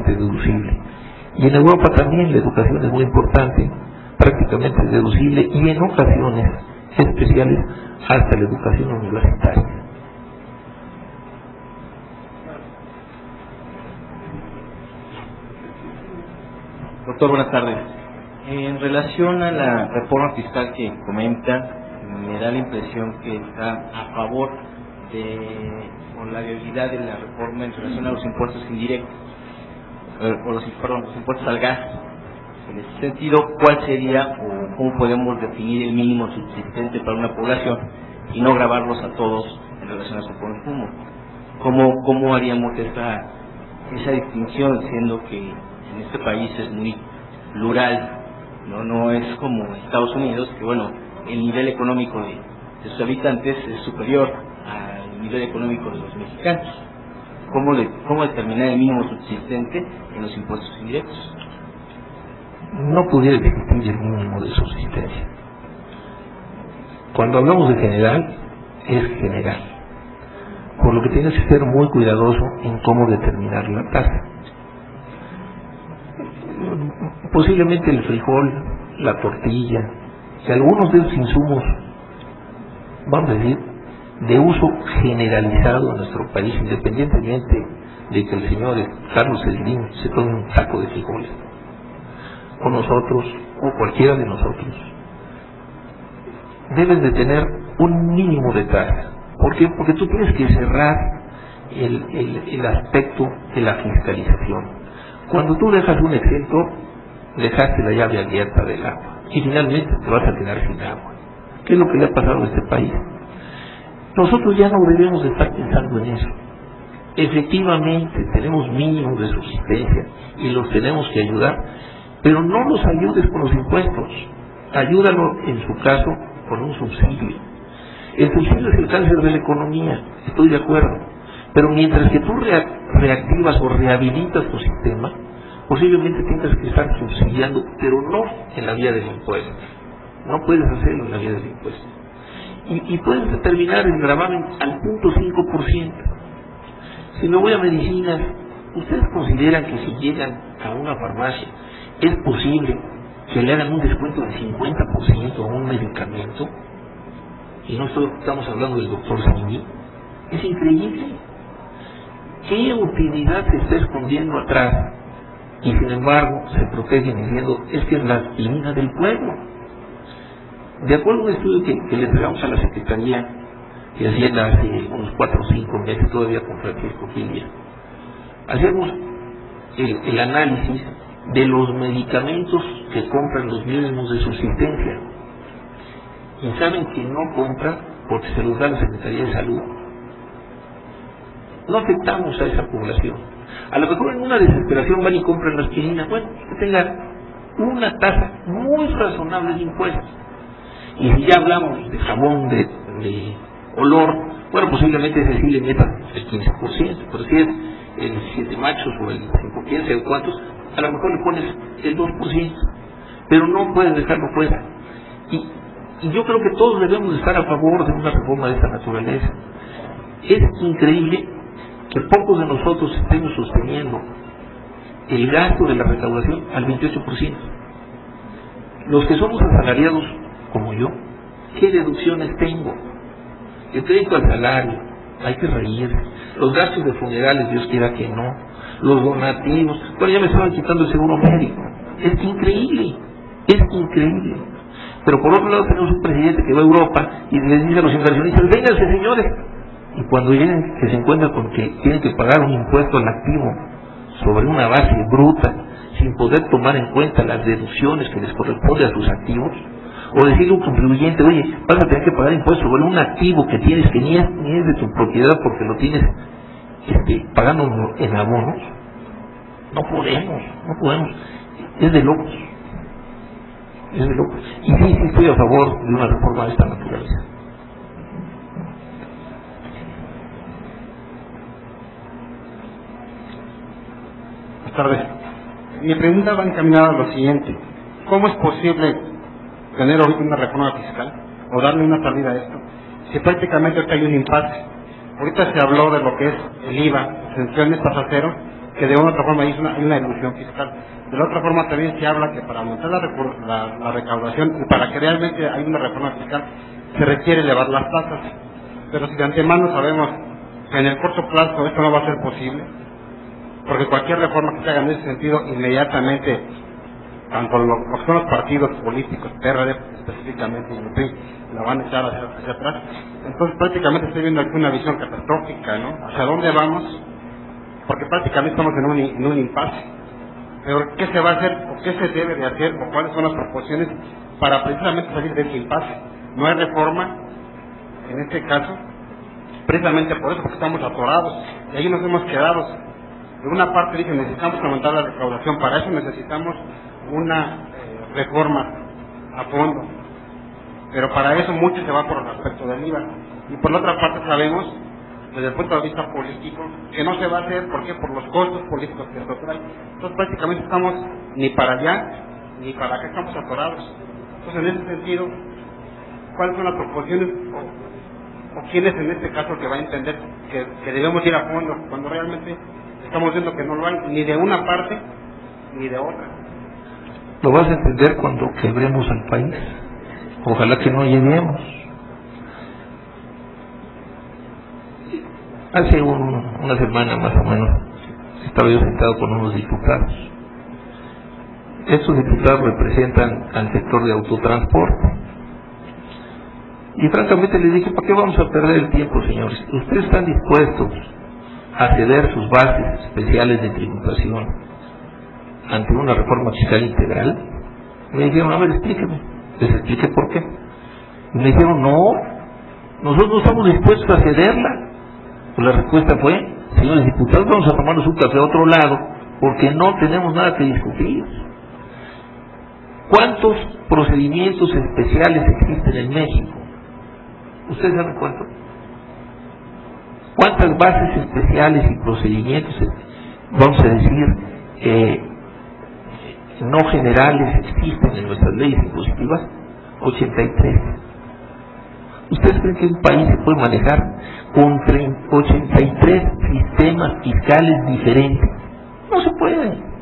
deducible. Y en Europa también la educación es muy importante, prácticamente deducible, y en ocasiones especiales hasta la educación universitaria. Doctor, buenas tardes. En relación a la reforma fiscal que comenta, me da la impresión que está a favor con la viabilidad de la reforma en relación a los impuestos indirectos, los impuestos al gas. En ese sentido, ¿cuál sería o cómo podemos definir el mínimo subsistente para una población y no gravarlos a todos en relación a su consumo? ¿Cómo haríamos esa distinción, siendo que en este país es muy plural, no es como Estados Unidos, que bueno, el nivel económico de sus habitantes es superior al nivel económico de los mexicanos? ¿Cómo determinar el mínimo subsistente en los impuestos indirectos? No pudiera existir el mínimo de subsistencia. Cuando hablamos de general, es general, por lo que tienes que ser muy cuidadoso en cómo determinar la tasa. Posiblemente el frijol, la tortilla y algunos de esos insumos, vamos a decir, de uso generalizado en nuestro país, independientemente de que el señor Carlos Slim se tome un saco de frijoles, o nosotros, o cualquiera de nosotros, deben de tener un mínimo de tasa. ¿Por qué? Porque tú tienes que cerrar el aspecto de la fiscalización. Cuando tú dejas un exento, dejaste la llave abierta del agua y finalmente te vas a quedar sin agua. ¿Qué es lo que le ha pasado a este país? Nosotros ya no debemos de estar pensando en eso. Efectivamente tenemos mínimos de subsistencia y los tenemos que ayudar, pero no los ayudes con los impuestos, ayúdalo en su caso con un subsidio. El subsidio es el cáncer de la economía, estoy de acuerdo, pero mientras que tú reactivas o rehabilitas tu sistema, posiblemente tengas que estar subsidiando, pero no en la vía del impuesto. No puedes hacerlo en la vía del impuesto. Y puedes determinar el gravamen al 0.5%. Si me voy a medicinas, ¿ustedes consideran que si llegan a una farmacia es posible que le hagan un descuento del 50% a un medicamento? Y no estamos hablando del doctor Simi. Es increíble. ¿Qué utilidad se está escondiendo atrás? Y sin embargo se protegen diciendo, es que es la aspirina del pueblo. De acuerdo a un estudio que le entregamos a la Secretaría de Hacienda hace unos 4 o 5 meses, todavía con Francisco Gilia, hacemos el análisis de los medicamentos que compran los mínimos de subsistencia. Y saben que no compran porque se los da la Secretaría de Salud. No afectamos a esa población. A lo mejor en una desesperación van y compran la aspirina, bueno, que tengan una tasa muy razonable de impuestos. Y si ya hablamos de jabón de olor, bueno, posiblemente ese sí le metan el 15%, pero si es el 7 machos o el 5, quién sabe cuántos, a lo mejor le pones el 2%, pero no puedes dejarlo fuera. Y yo creo que todos debemos estar a favor de una reforma de esta naturaleza. Es increíble que pocos de nosotros estemos sosteniendo el gasto de la recaudación al 28%. Los que somos asalariados como yo, ¿qué deducciones tengo? El crédito al salario, hay que reírse. Los gastos de funerales, Dios quiera que no. Los donativos, bueno, ya me estaban quitando el seguro médico. Es increíble, es increíble. Pero por otro lado tenemos un presidente que va a Europa y les dice a los inversionistas, vénganse señores. Y cuando lleguen, que se encuentran con que tienen que pagar un impuesto al activo sobre una base bruta, sin poder tomar en cuenta las deducciones que les corresponde a sus activos, o decirle a un contribuyente, oye, vas a tener que pagar impuestos sobre un activo que tienes que ni es de tu propiedad porque lo tienes pagando en abonos. No podemos, es de locos. Y sí estoy a favor de una reforma de esta naturaleza. Buenas tardes. Mi pregunta va encaminada a lo siguiente: ¿cómo es posible tener ahorita una reforma fiscal o darle una salida a esto si prácticamente ahorita hay un impasse ahorita se habló de lo que es el IVA, exenciones, tasa cero, que de una u otra forma hay una ilusión fiscal. De la otra forma también se habla que para aumentar la recaudación y para que realmente haya una reforma fiscal se requiere elevar las tasas. Pero si de antemano sabemos que en el corto plazo esto no va a ser posible, porque cualquier reforma que se haga en ese sentido inmediatamente, tanto los que son los partidos políticos, PRD específicamente y el PRI, la van a echar hacia atrás. Entonces prácticamente estoy viendo aquí una visión catastrófica, ¿no? ¿Hacia dónde vamos? Porque prácticamente estamos en un impasse. Pero ¿qué se va a hacer o qué se debe de hacer o cuáles son las proposiciones para precisamente salir de ese impasse? No hay reforma en este caso, precisamente por eso, porque estamos atorados y ahí nos hemos quedado. De una parte dicen necesitamos aumentar la recaudación, para eso necesitamos una reforma a fondo, pero para eso mucho se va por el aspecto del IVA, y por la otra parte sabemos desde el punto de vista político que no se va a hacer. ¿Por qué? Por los costos políticos que esto trae. Entonces prácticamente estamos ni para allá ni para acá, estamos atorados. Entonces en ese sentido, ¿cuáles son las proposiciones o quién es en este caso que va a entender que debemos ir a fondo cuando realmente estamos viendo que no lo hay ni de una parte ni de otra? Lo vas a entender cuando quebremos al país. Ojalá que no lleguemos. Hace una semana más o menos estaba yo sentado con unos diputados. Estos diputados representan al sector de autotransporte. Y francamente les dije, ¿para qué vamos a perder el tiempo, señores? ¿Ustedes están dispuestos a ceder sus bases especiales de tributación ante una reforma fiscal integral? Me dijeron, a ver, explíqueme. Les expliqué por qué. Y me dijeron, no, nosotros no estamos dispuestos a cederla. Pues la respuesta fue, señores diputados, vamos a tomarnos un café a otro lado, porque no tenemos nada que discutir. ¿Cuántos procedimientos especiales existen en México? ¿Ustedes saben cuánto? ¿Cuántas bases especiales y procedimientos, vamos a decir, no generales existen en nuestras leyes impositivas? 83. ¿Ustedes creen que un país se puede manejar con 83 sistemas fiscales diferentes? No se puede.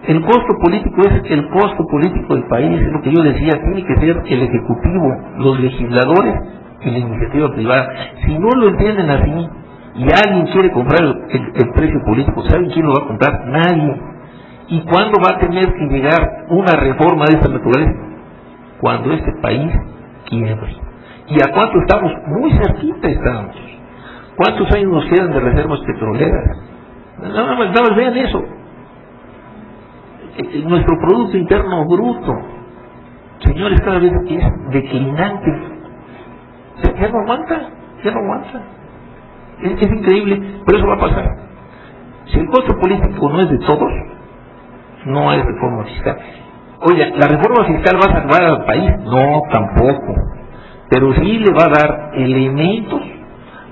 El costo político es el costo político del país, es lo que yo decía, tiene que ser el Ejecutivo, los legisladores y la iniciativa privada. Si no lo entienden así y alguien quiere comprar el precio político, ¿saben quién lo va a comprar? Nadie. ¿Y cuándo va a tener que llegar una reforma de esta naturaleza? Cuando este país quiebre. ¿Y a cuánto estamos? Muy cerquita estamos. ¿Cuántos años nos quedan de reservas petroleras? Nada más vean eso. Nuestro Producto Interno Bruto, señores, cada vez es declinante. Ya no aguanta. Es increíble, pero eso va a pasar. Si el costo político no es de todos, no hay reforma fiscal. Oye, ¿la reforma fiscal va a salvar al país? No, tampoco. Pero sí le va a dar elementos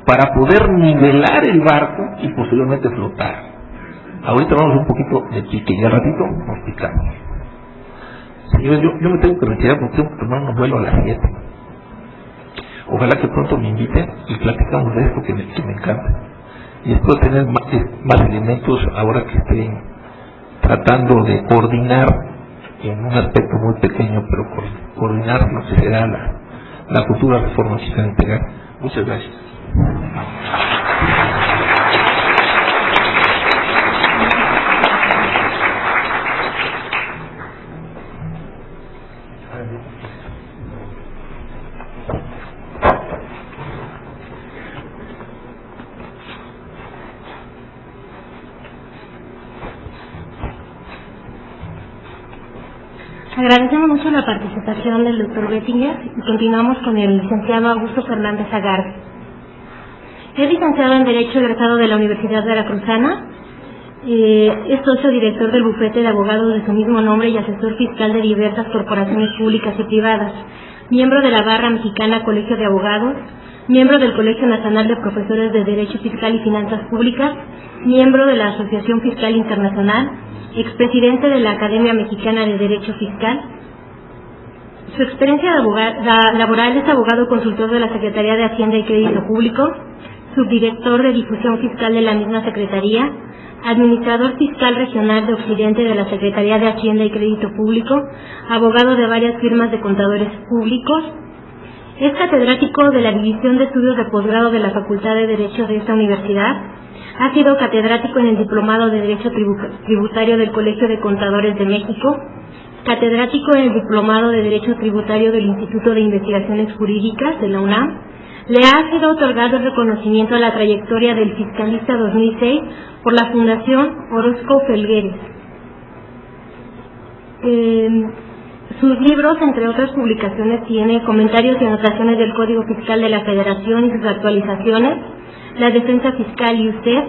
para poder nivelar el barco y posteriormente flotar. Ahorita vamos un poquito de pique y al ratito nos picamos. Señores, yo me tengo que retirar porque tengo que tomar un vuelo a las 7. Ojalá que pronto me inviten y platicamos de esto que me encanta. Y espero tener más elementos ahora que estoy tratando de coordinar en un aspecto muy pequeño, pero coordinar lo que será la futura reforma fiscal integral. Muchas gracias. Agradecemos mucho la participación del doctor Bettinger y continuamos con el licenciado Augusto Fernández Agarde. Es licenciado en Derecho egresado de la Universidad Veracruzana, es socio director del bufete de abogados de su mismo nombre y asesor fiscal de diversas corporaciones públicas y privadas, miembro de la Barra Mexicana Colegio de Abogados, miembro del Colegio Nacional de Profesores de Derecho Fiscal y Finanzas Públicas, miembro de la Asociación Fiscal Internacional, expresidente de la Academia Mexicana de Derecho Fiscal, Su experiencia laboral es abogado consultor de la Secretaría de Hacienda y Crédito Público, subdirector de difusión fiscal de la misma Secretaría, administrador fiscal regional de Occidente de la Secretaría de Hacienda y Crédito Público, abogado de varias firmas de contadores públicos. Es catedrático de la División de Estudios de Posgrado de la Facultad de Derecho de esta universidad. Ha sido catedrático en el Diplomado de Derecho Tributario del Colegio de Contadores de México, catedrático en el Diplomado de Derecho Tributario del Instituto de Investigaciones Jurídicas de la UNAM. Le ha sido otorgado el reconocimiento a la trayectoria del Fiscalista 2006 por la Fundación Orozco Felgueres. Sus libros, entre otras publicaciones, tiene Comentarios y anotaciones del Código Fiscal de la Federación y sus actualizaciones, La defensa fiscal y usted,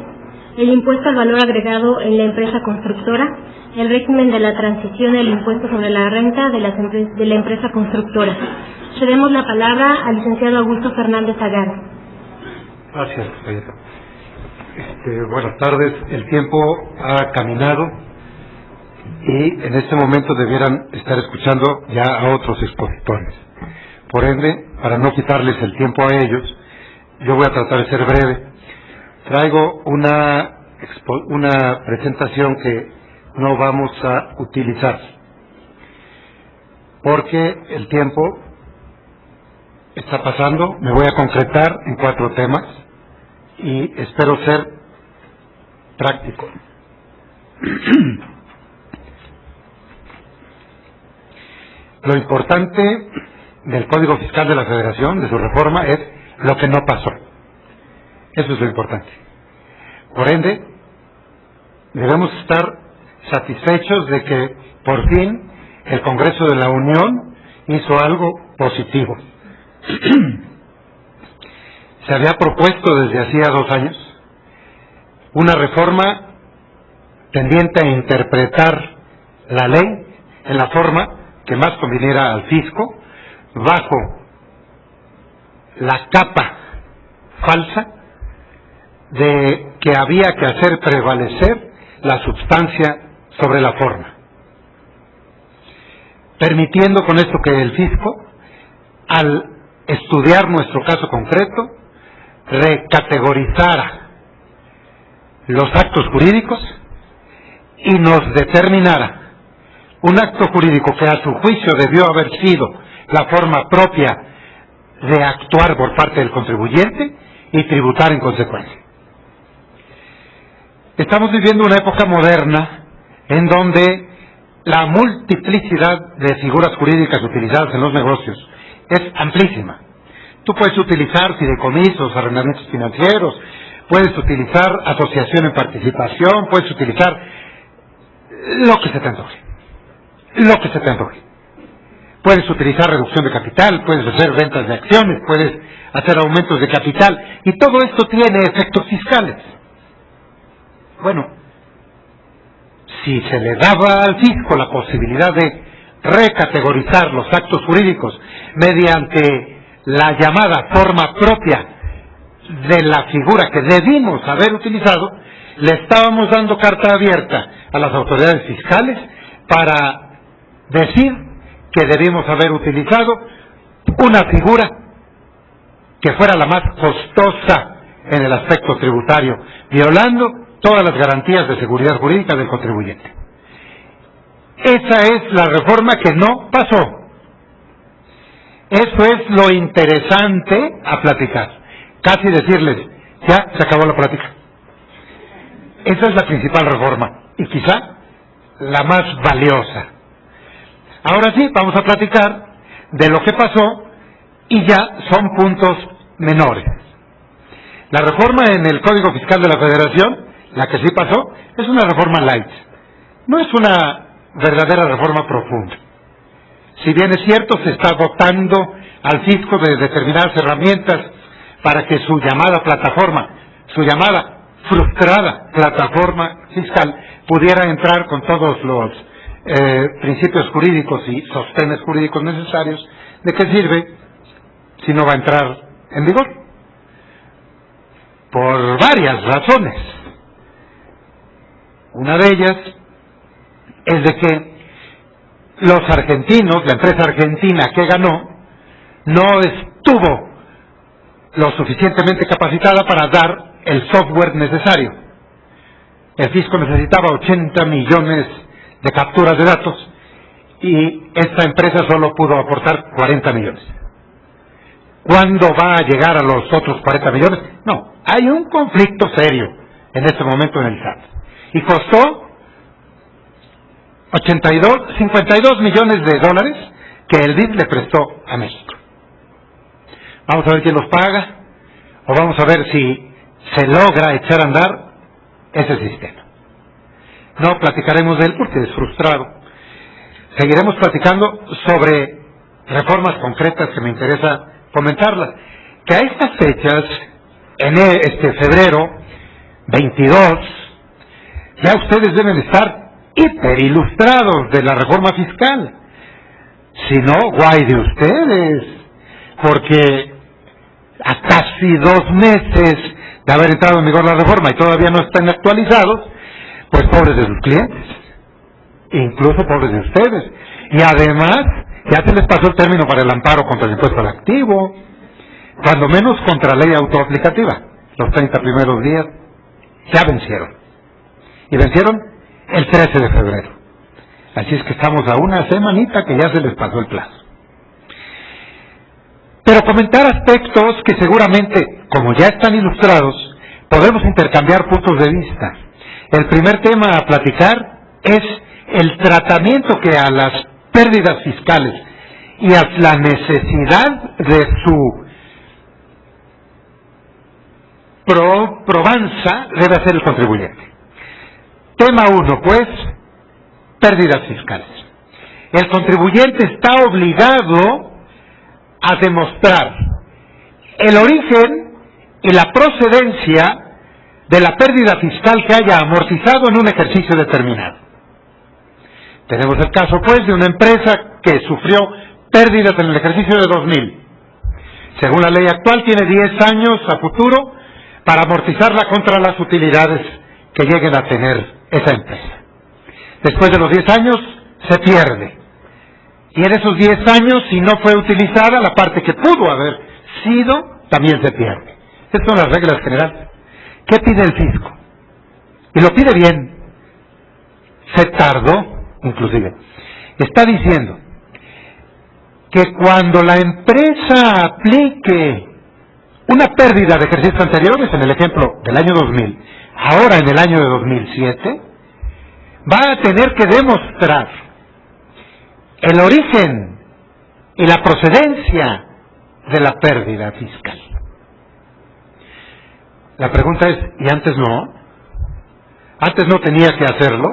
El impuesto al valor agregado en la empresa constructora, El régimen de la transición del impuesto sobre la renta de la empresa constructora. Cedemos la palabra al licenciado Augusto Fernández Agar. Gracias, Galleta. Buenas tardes. El tiempo ha caminado y en este momento debieran estar escuchando ya a otros expositores. Por ende, para no quitarles el tiempo a ellos, yo voy a tratar de ser breve. Traigo una presentación que no vamos a utilizar porque el tiempo está pasando. Me voy a concretar en 4 temas y espero ser práctico. Lo importante del Código Fiscal de la Federación, de su reforma, es lo que no pasó. Eso es lo importante. Por ende, debemos estar satisfechos de que por fin el Congreso de la Unión hizo algo positivo. Se había propuesto desde hacía 2 años una reforma tendiente a interpretar la ley en la forma que más conviniera al fisco, bajo la capa falsa de que había que hacer prevalecer la substancia sobre la forma, permitiendo con esto que el fisco, al estudiar nuestro caso concreto, recategorizara los actos jurídicos y nos determinara un acto jurídico que a su juicio debió haber sido la forma propia de actuar por parte del contribuyente y tributar en consecuencia. Estamos viviendo una época moderna en donde la multiplicidad de figuras jurídicas utilizadas en los negocios es amplísima. Tú puedes utilizar fideicomisos, arrendamientos financieros, puedes utilizar asociación en participación, puedes utilizar lo que se te antoje. Lo que se te antoje. Puedes utilizar reducción de capital, puedes hacer ventas de acciones, puedes hacer aumentos de capital, y todo esto tiene efectos fiscales. Bueno, si se le daba al fisco la posibilidad de recategorizar los actos jurídicos mediante la llamada forma propia de la figura que debimos haber utilizado, le estábamos dando carta abierta a las autoridades fiscales para decir que debimos haber utilizado una figura que fuera la más costosa en el aspecto tributario, violando todas las garantías de seguridad jurídica del contribuyente. Esa es la reforma que no pasó. Eso es lo interesante a platicar. Casi decirles, ya se acabó la plática. Esa es la principal reforma y quizá la más valiosa. Ahora sí, vamos a platicar de lo que pasó y ya son puntos menores. La reforma en el Código Fiscal de la Federación, la que sí pasó, es una reforma light. No es una verdadera reforma profunda. Si bien es cierto, se está dotando al fisco de determinadas herramientas para que su llamada plataforma, su llamada frustrada plataforma fiscal, pudiera entrar con todos los principios jurídicos y sostenes jurídicos necesarios. ¿De qué sirve si no va a entrar en vigor? Por varias razones. Una de ellas es de que los argentinos, la empresa argentina que ganó, no estuvo lo suficientemente capacitada para dar el software necesario. El fisco necesitaba 80 millones de capturas de datos y esta empresa solo pudo aportar 40 millones. ¿Cuándo va a llegar a los otros 40 millones? No, hay un conflicto serio en este momento en el SAT. Y costó 52 millones de dólares que el DIF le prestó a México. Vamos a ver quién los paga, o vamos a ver si se logra echar a andar ese sistema. No platicaremos de él porque es frustrado. Seguiremos platicando sobre reformas concretas que me interesa comentarlas. Que a estas fechas, en febrero 22, ya ustedes deben estar hiperilustrados de la reforma fiscal. Si no, guay de ustedes, porque a casi 2 meses de haber entrado en vigor la reforma y todavía no están actualizados, pues pobres de sus clientes, incluso pobres de ustedes. Y además, ya se les pasó el término para el amparo contra el impuesto al activo, cuando menos contra la ley autoaplicativa. Los 30 primeros días ya vencieron. Y vencieron el 13 de febrero. Así es que estamos a una semanita que ya se les pasó el plazo. Pero comentar aspectos que seguramente, como ya están ilustrados, podemos intercambiar puntos de vista. El primer tema a platicar es el tratamiento que a las pérdidas fiscales y a la necesidad de su probanza debe hacer el contribuyente. Tema 1, pues, pérdidas fiscales. El contribuyente está obligado a demostrar el origen y la procedencia de la pérdida fiscal que haya amortizado en un ejercicio determinado. Tenemos el caso, pues, de una empresa que sufrió pérdidas en el ejercicio de 2000. Según la ley actual, tiene 10 años a futuro para amortizarla contra las utilidades que lleguen a tener esa empresa. Después de los 10 años, se pierde. Y en esos 10 años, si no fue utilizada, la parte que pudo haber sido, también se pierde. Estas son las reglas generales. ¿Qué pide el fisco? Y lo pide bien. Se tardó, inclusive. Está diciendo que cuando la empresa aplique una pérdida de ejercicios anteriores, en el ejemplo del año 2000, ahora en el año de 2007, va a tener que demostrar el origen y la procedencia de la pérdida fiscal. La pregunta es, ¿y antes no? ¿Antes no tenía que hacerlo?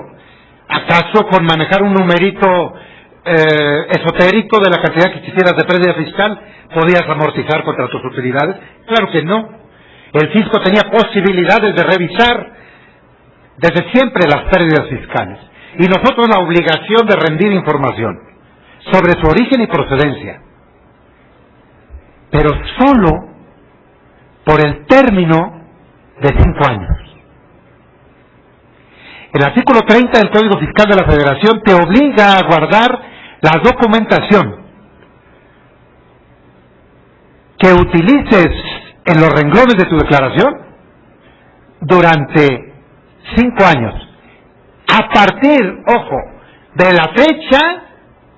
¿Acaso con manejar un numerito esotérico de la cantidad que quisieras de pérdida fiscal podías amortizar contra tus utilidades? Claro que no. El fisco tenía posibilidades de revisar desde siempre las pérdidas fiscales y nosotros la obligación de rendir información sobre su origen y procedencia, pero solo por el término de 5 años. El artículo 30 del Código Fiscal de la Federación te obliga a guardar la documentación que utilices en los renglones de tu declaración durante 5 años, a partir, ojo, de la fecha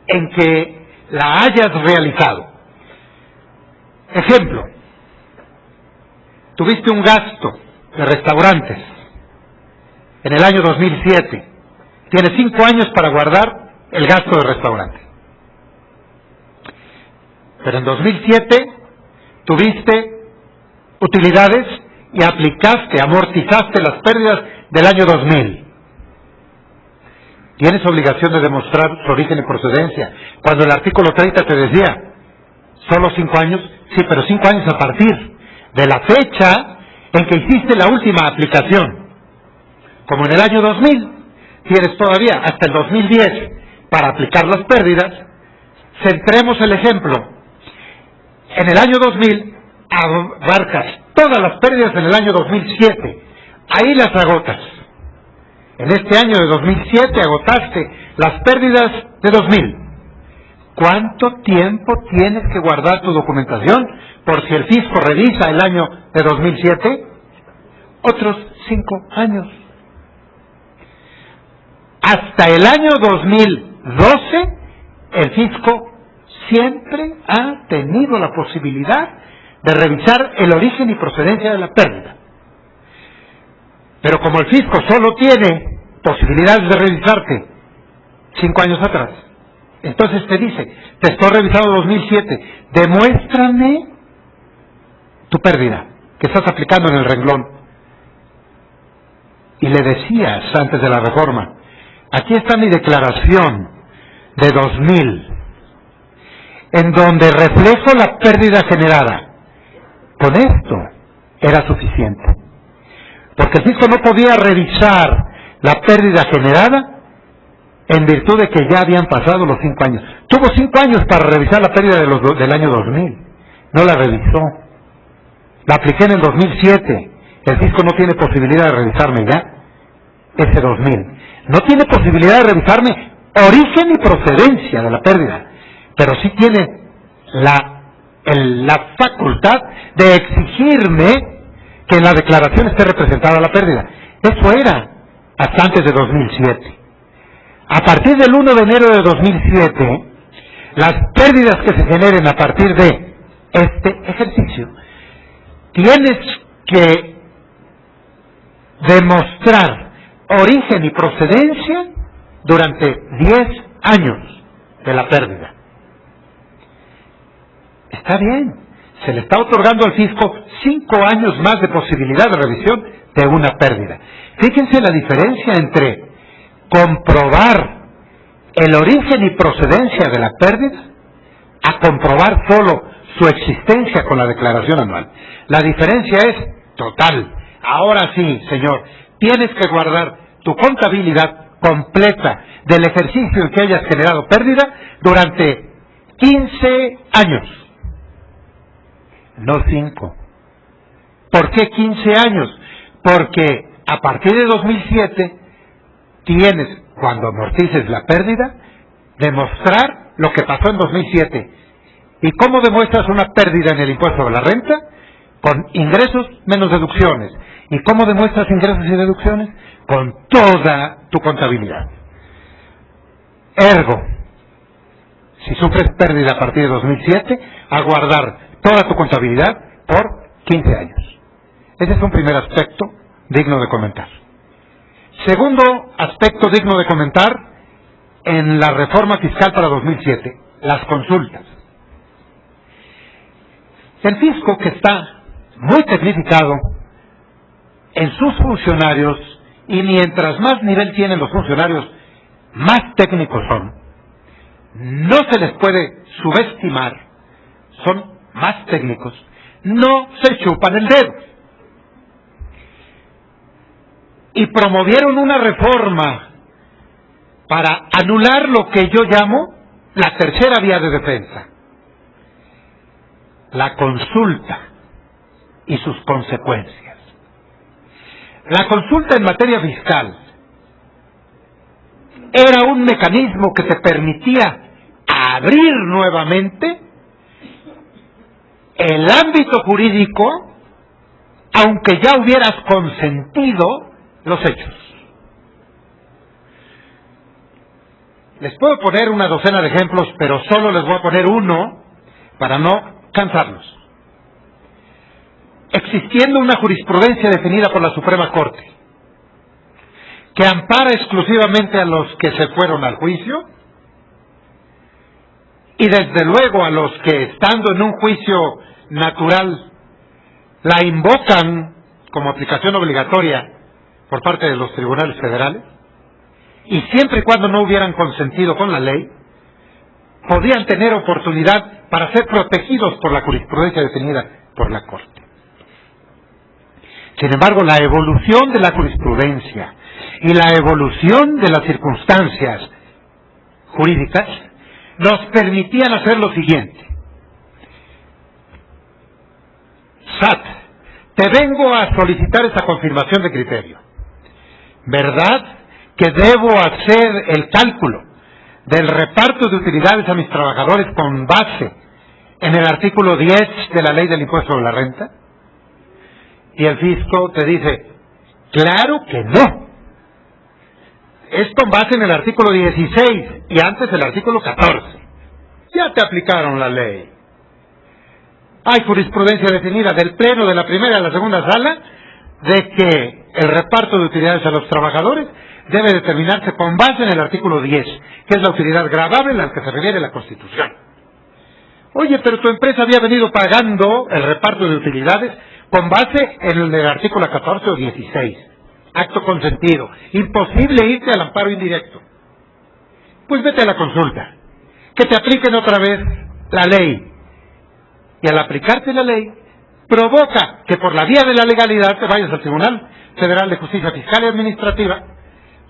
en que la hayas realizado. Ejemplo, tuviste un gasto de restaurantes en el año 2007, tienes 5 años para guardar el gasto de restaurante. Pero en 2007 tuviste utilidades y aplicaste, amortizaste las pérdidas del año 2000. Tienes obligación de demostrar su origen y procedencia. Cuando el artículo 30 te decía, solo 5 años, sí, pero 5 años a partir de la fecha en que hiciste la última aplicación. Como en el año 2000, tienes todavía hasta el 2010 para aplicar las pérdidas. Centremos el ejemplo. En el año 2000 abarcas todas las pérdidas en el año 2007. Ahí las agotas. En este año de 2007 agotaste las pérdidas de 2000. ¿Cuánto tiempo tienes que guardar tu documentación por si el fisco revisa el año de 2007? Otros 5 años. Hasta el año 2012, el fisco siempre ha tenido la posibilidad de revisar el origen y procedencia de la pérdida. Pero como el fisco solo tiene posibilidades de revisarte 5 años atrás, entonces te dice, te estoy revisando 2007, demuéstrame tu pérdida que estás aplicando en el renglón. Y le decías antes de la reforma, aquí está mi declaración de 2000, en donde reflejo la pérdida generada. Con esto era suficiente, porque el fisco no podía revisar la pérdida generada en virtud de que ya habían pasado los 5 años. Tuvo 5 años para revisar la pérdida del año 2000, no la revisó. La apliqué en el 2007, el fisco no tiene posibilidad de revisarme ya ese 2000. No tiene posibilidad de revisarme origen y procedencia de la pérdida, pero sí tiene la facultad de exigirme que en la declaración esté representada la pérdida. Eso era hasta antes de 2007. A partir del 1 de enero de 2007, las pérdidas que se generen a partir de este ejercicio, tienes que demostrar origen y procedencia durante 10 años de la pérdida. Está bien, se le está otorgando al fisco 5 años más de posibilidad de revisión de una pérdida. Fíjense la diferencia entre comprobar el origen y procedencia de la pérdida a comprobar solo su existencia con la declaración anual. La diferencia es total. Ahora sí, señor, tienes que guardar tu contabilidad completa del ejercicio en que hayas generado pérdida durante 15 años, no 5. ¿Por qué 15 años? Porque a partir de 2007 tienes, cuando amortices la pérdida, demostrar lo que pasó en 2007. ¿Y cómo demuestras una pérdida en el impuesto sobre la renta? Con ingresos menos deducciones. ¿Y cómo demuestras ingresos y deducciones? Con toda tu contabilidad. Ergo, si sufres pérdida a partir de 2007, a guardar toda tu contabilidad por 15 años. Ese es un primer aspecto digno de comentar. Segundo aspecto digno de comentar en la reforma fiscal para 2007, las consultas. El fisco, que está muy tecnificado en sus funcionarios, y mientras más nivel tienen los funcionarios, más técnicos son, no se les puede subestimar, son más técnicos, no se chupan el dedo. Y promovieron una reforma para anular lo que yo llamo la tercera vía de defensa, la consulta y sus consecuencias. La consulta en materia fiscal era un mecanismo que te permitía abrir nuevamente el ámbito jurídico, aunque ya hubieras consentido los hechos. Les puedo poner una docena de ejemplos, pero solo les voy a poner uno para no cansarlos. Existiendo una jurisprudencia definida por la Suprema Corte que ampara exclusivamente a los que se fueron al juicio, y desde luego a los que, estando en un juicio natural, la invocan como aplicación obligatoria por parte de los tribunales federales, y siempre y cuando no hubieran consentido con la ley, podían tener oportunidad para ser protegidos por la jurisprudencia definida por la Corte. Sin embargo, la evolución de la jurisprudencia y la evolución de las circunstancias jurídicas nos permitían hacer lo siguiente. SAT, te vengo a solicitar esa confirmación de criterio. ¿Verdad que debo hacer el cálculo del reparto de utilidades a mis trabajadores con base en el artículo 10 de la Ley del Impuesto sobre la Renta? Y el fisco te dice, claro que no. Es con base en el artículo 16 y antes el artículo 14. Ya te aplicaron la ley. Hay jurisprudencia definida del Pleno de la primera y la segunda sala de que el reparto de utilidades a los trabajadores debe determinarse con base en el artículo 10, que es la utilidad gravable al que se refiere la Constitución. Oye, pero tu empresa había venido pagando el reparto de utilidades con base en el artículo 14 o 16. Acto consentido. Imposible irte al amparo indirecto. Pues vete a la consulta. Que te apliquen otra vez la ley. Y al aplicarte la ley, provoca que por la vía de la legalidad te vayas al Tribunal Federal de Justicia Fiscal y Administrativa,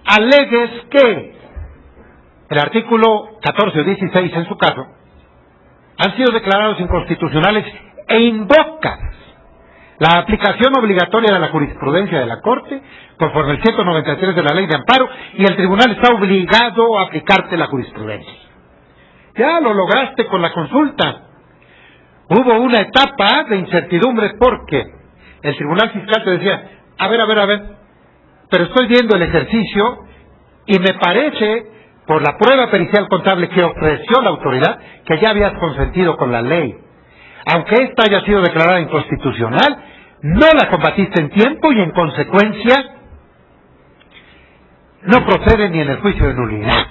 alegues que el artículo 14 o 16 en su caso han sido declarados inconstitucionales e invocas la aplicación obligatoria de la jurisprudencia de la Corte conforme el 193 de la Ley de Amparo, y el tribunal está obligado a aplicarte la jurisprudencia. Ya lo lograste con la consulta. Hubo una etapa de incertidumbre porque el Tribunal Fiscal te decía, a ver, pero estoy viendo el ejercicio y me parece, por la prueba pericial contable que ofreció la autoridad, que ya habías consentido con la ley. Aunque esta haya sido declarada inconstitucional, no la combatiste en tiempo y en consecuencia no procede ni en el juicio de nulidad.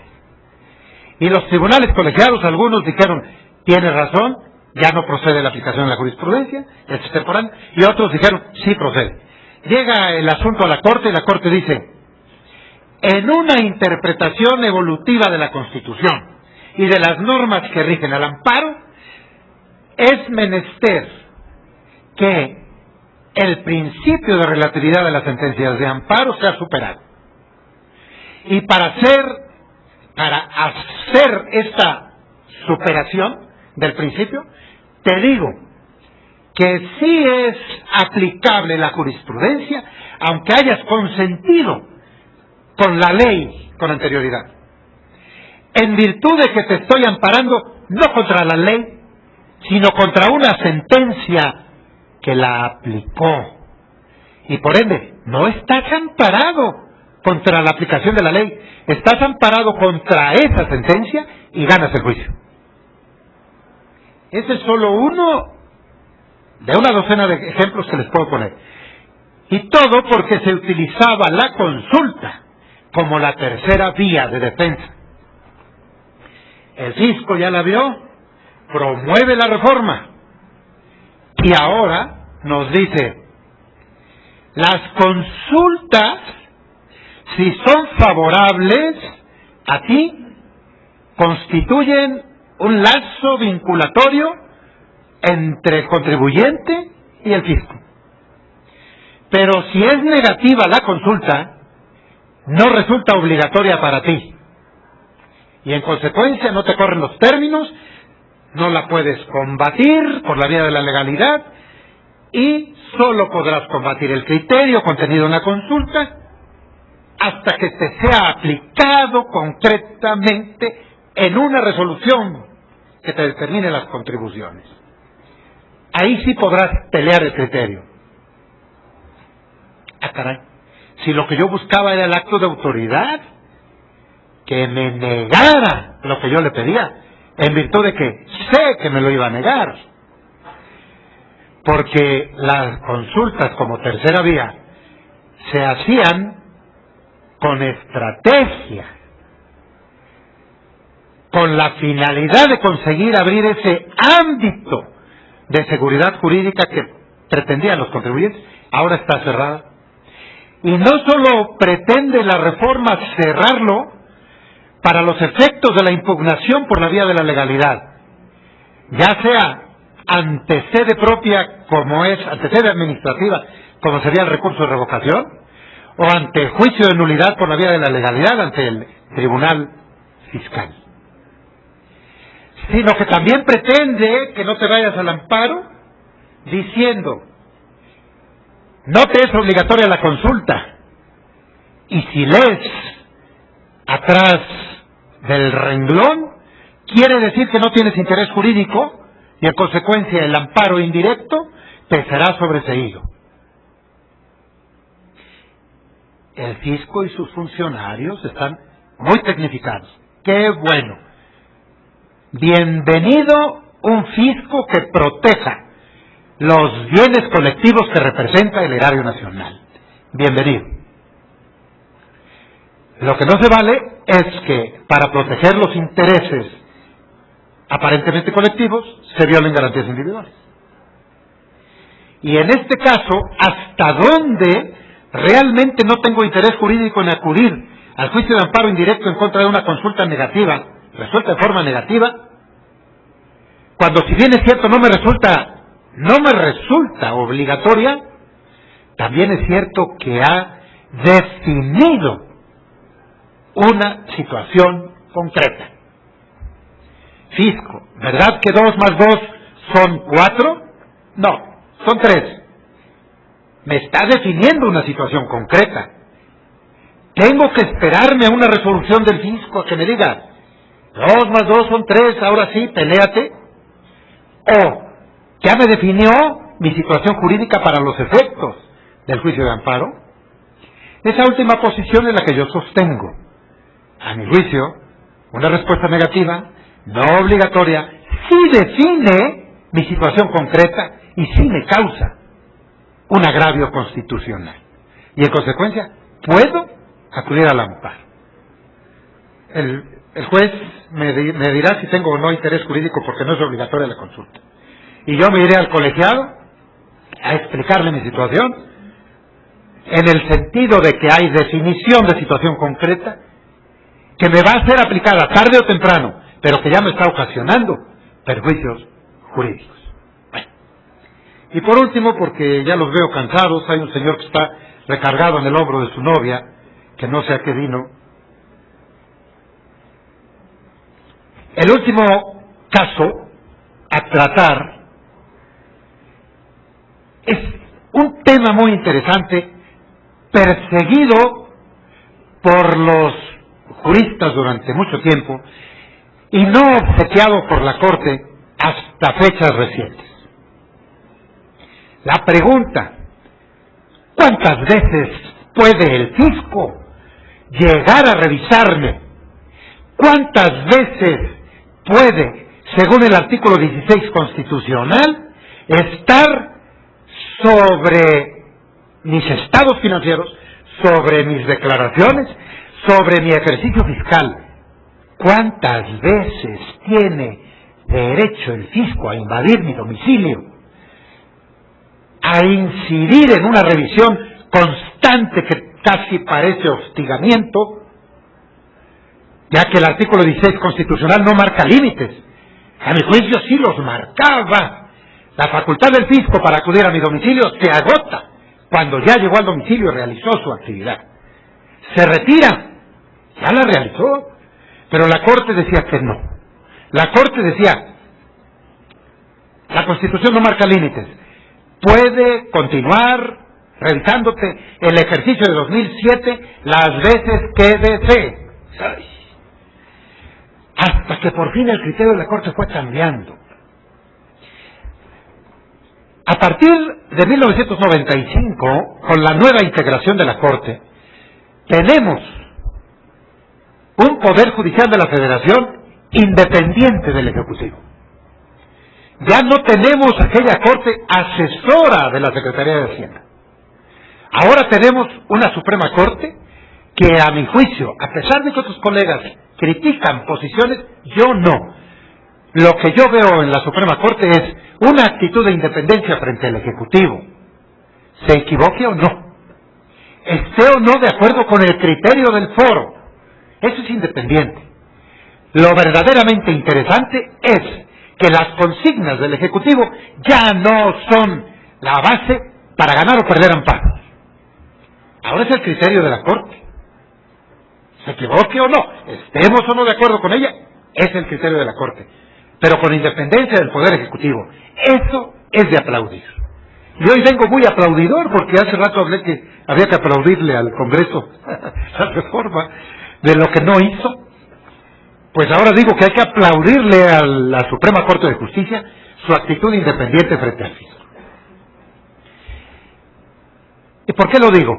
Y los tribunales colegiados, algunos dijeron, tienes razón, ya no procede la aplicación de la jurisprudencia, es extemporánea, y otros dijeron, sí procede. Llega el asunto a la Corte y la Corte dice, en una interpretación evolutiva de la Constitución y de las normas que rigen al amparo, es menester que el principio de relatividad de las sentencias de amparo sea superado. Y para hacer esta superación del principio, te digo que sí es aplicable la jurisprudencia, aunque hayas consentido con la ley con anterioridad. En virtud de que te estoy amparando no contra la ley, sino contra una sentencia que la aplicó. Y por ende, no estás amparado contra la aplicación de la ley, estás amparado contra esa sentencia y ganas el juicio. Ese es solo uno de una docena de ejemplos que les puedo poner. Y todo porque se utilizaba la consulta como la tercera vía de defensa. El fisco ya la vio, promueve la reforma y ahora nos dice, las consultas, si son favorables a ti, constituyen un lazo vinculatorio entre el contribuyente y el fisco. Pero si es negativa la consulta, no resulta obligatoria para ti. Y en consecuencia no te corren los términos, no la puedes combatir por la vía de la legalidad y solo podrás combatir el criterio contenido en la consulta hasta que te sea aplicado concretamente en una resolución que te determine las contribuciones. Ahí sí podrás pelear el criterio. Ah, caray. Si lo que yo buscaba era el acto de autoridad, que me negara lo que yo le pedía, en virtud de que sé que me lo iba a negar. Porque las consultas como tercera vía se hacían con estrategia, con la finalidad de conseguir abrir ese ámbito de seguridad jurídica que pretendían los contribuyentes. Ahora está cerrada. Y no solo pretende la reforma cerrarlo para los efectos de la impugnación por la vía de la legalidad, ya sea ante sede propia, como es, ante sede administrativa, como sería el recurso de revocación, o ante juicio de nulidad por la vía de la legalidad ante el Tribunal Fiscal. Sino que también pretende que no te vayas al amparo diciendo, no te es obligatoria la consulta, y si lees atrás del renglón, quiere decir que no tienes interés jurídico y en consecuencia el amparo indirecto pesará sobre ese hilo. El fisco y sus funcionarios están muy tecnificados. ¡Qué bueno! Bienvenido un fisco que proteja los bienes colectivos que representa el erario nacional. Bienvenido. Lo que no se vale es que para proteger los intereses aparentemente colectivos se violen garantías individuales. Y en este caso, ¿hasta dónde realmente no tengo interés jurídico en acudir al juicio de amparo indirecto en contra de una consulta negativa, resuelta de forma negativa, cuando si bien es cierto no me resulta obligatoria, también es cierto que ha definido una situación concreta? Fisco, ¿verdad que 2 más 2 son 4? No, son 3. Me está definiendo una situación concreta. Tengo que esperarme a una resolución del fisco que me diga 2 más 2 son 3, ahora sí, peléate. O ya me definió mi situación jurídica para los efectos del juicio de amparo. Esa última posición es la que yo sostengo. A mi juicio, una respuesta negativa, no obligatoria, sí define mi situación concreta y sí me causa un agravio constitucional. Y en consecuencia, puedo acudir al amparo. El juez me dirá si tengo o no interés jurídico porque no es obligatoria la consulta. Y yo me iré al colegiado a explicarle mi situación en el sentido de que hay definición de situación concreta que me va a ser aplicada tarde o temprano, pero que ya me está ocasionando perjuicios jurídicos. Bueno. Y por último, porque ya los veo cansados, hay un señor que está recargado en el hombro de su novia, que no sé a qué vino. El último caso a tratar es un tema muy interesante, perseguido por los juristas durante mucho tiempo y no obsequiado por la Corte hasta fechas recientes. La pregunta: ¿cuántas veces puede el fisco llegar a revisarme? ¿Cuántas veces puede, según el artículo 16 constitucional, estar sobre mis estados financieros, sobre mis declaraciones, sobre mi ejercicio fiscal? ¿Cuántas veces tiene derecho el fisco a invadir mi domicilio, a incidir en una revisión constante que casi parece hostigamiento, ya que el artículo 16 constitucional no marca límites? A mi juicio sí los marcaba. La facultad del fisco para acudir a mi domicilio se agota cuando ya llegó al domicilio y realizó su actividad. Se retira, ya la realizó, pero la Corte decía que no. La Corte decía, la Constitución no marca límites, puede continuar realizándote el ejercicio de 2007 las veces que desee. Hasta que por fin el criterio de la Corte fue cambiando. A partir de 1995, con la nueva integración de la Corte, tenemos un Poder Judicial de la Federación independiente del Ejecutivo. Ya no tenemos aquella Corte asesora de la Secretaría de Hacienda. Ahora tenemos una Suprema Corte que, a mi juicio, a pesar de que otros colegas critican posiciones, yo no. Lo que yo veo en la Suprema Corte es una actitud de independencia frente al Ejecutivo. ¿Se equivoque o no? ¿Esté o no de acuerdo con el criterio del foro? Eso es independiente. Lo verdaderamente interesante es que las consignas del Ejecutivo ya no son la base para ganar o perder amparos. Ahora es el criterio de la Corte. ¿Se equivoque o no? Estemos o no de acuerdo con ella, es el criterio de la Corte. Pero con independencia del Poder Ejecutivo. Eso es de aplaudir. Y hoy vengo muy aplaudidor porque hace rato hablé que había que aplaudirle al Congreso la reforma de lo que no hizo. pues ahora digo que hay que aplaudirle a la Suprema Corte de Justicia su actitud independiente frente al fisco. ¿Y por qué lo digo?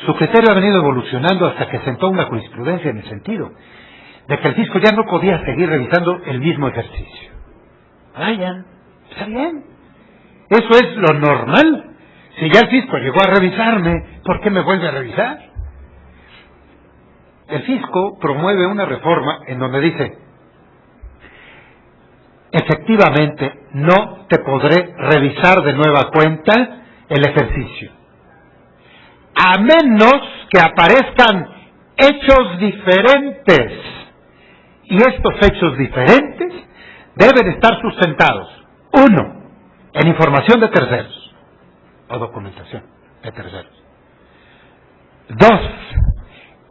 Su criterio ha venido evolucionando hasta que sentó una jurisprudencia en el sentido de que el fisco ya no podía seguir revisando el mismo ejercicio. Vaya, está bien. Eso es lo normal. Si ya el fisco llegó a revisarme, ¿por qué me vuelve a revisar? El fisco promueve una reforma en donde dice, efectivamente, no te podré revisar de nueva cuenta el ejercicio, a menos que aparezcan hechos diferentes. Y estos hechos diferentes deben estar sustentados, 1, en información de terceros, o documentación de terceros. 2,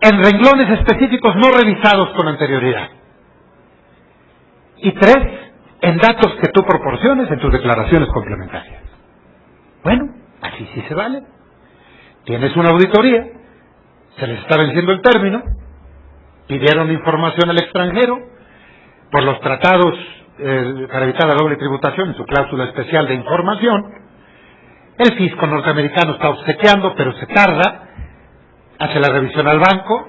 en renglones específicos no revisados con anterioridad. Y 3, en datos que tú proporciones en tus declaraciones complementarias. Bueno, así sí se vale. Tienes una auditoría, se les está venciendo el término, pidieron información al extranjero por los tratados para evitar la doble tributación en su cláusula especial de información. El fisco norteamericano está obsequiando, pero se tarda, hace la revisión al banco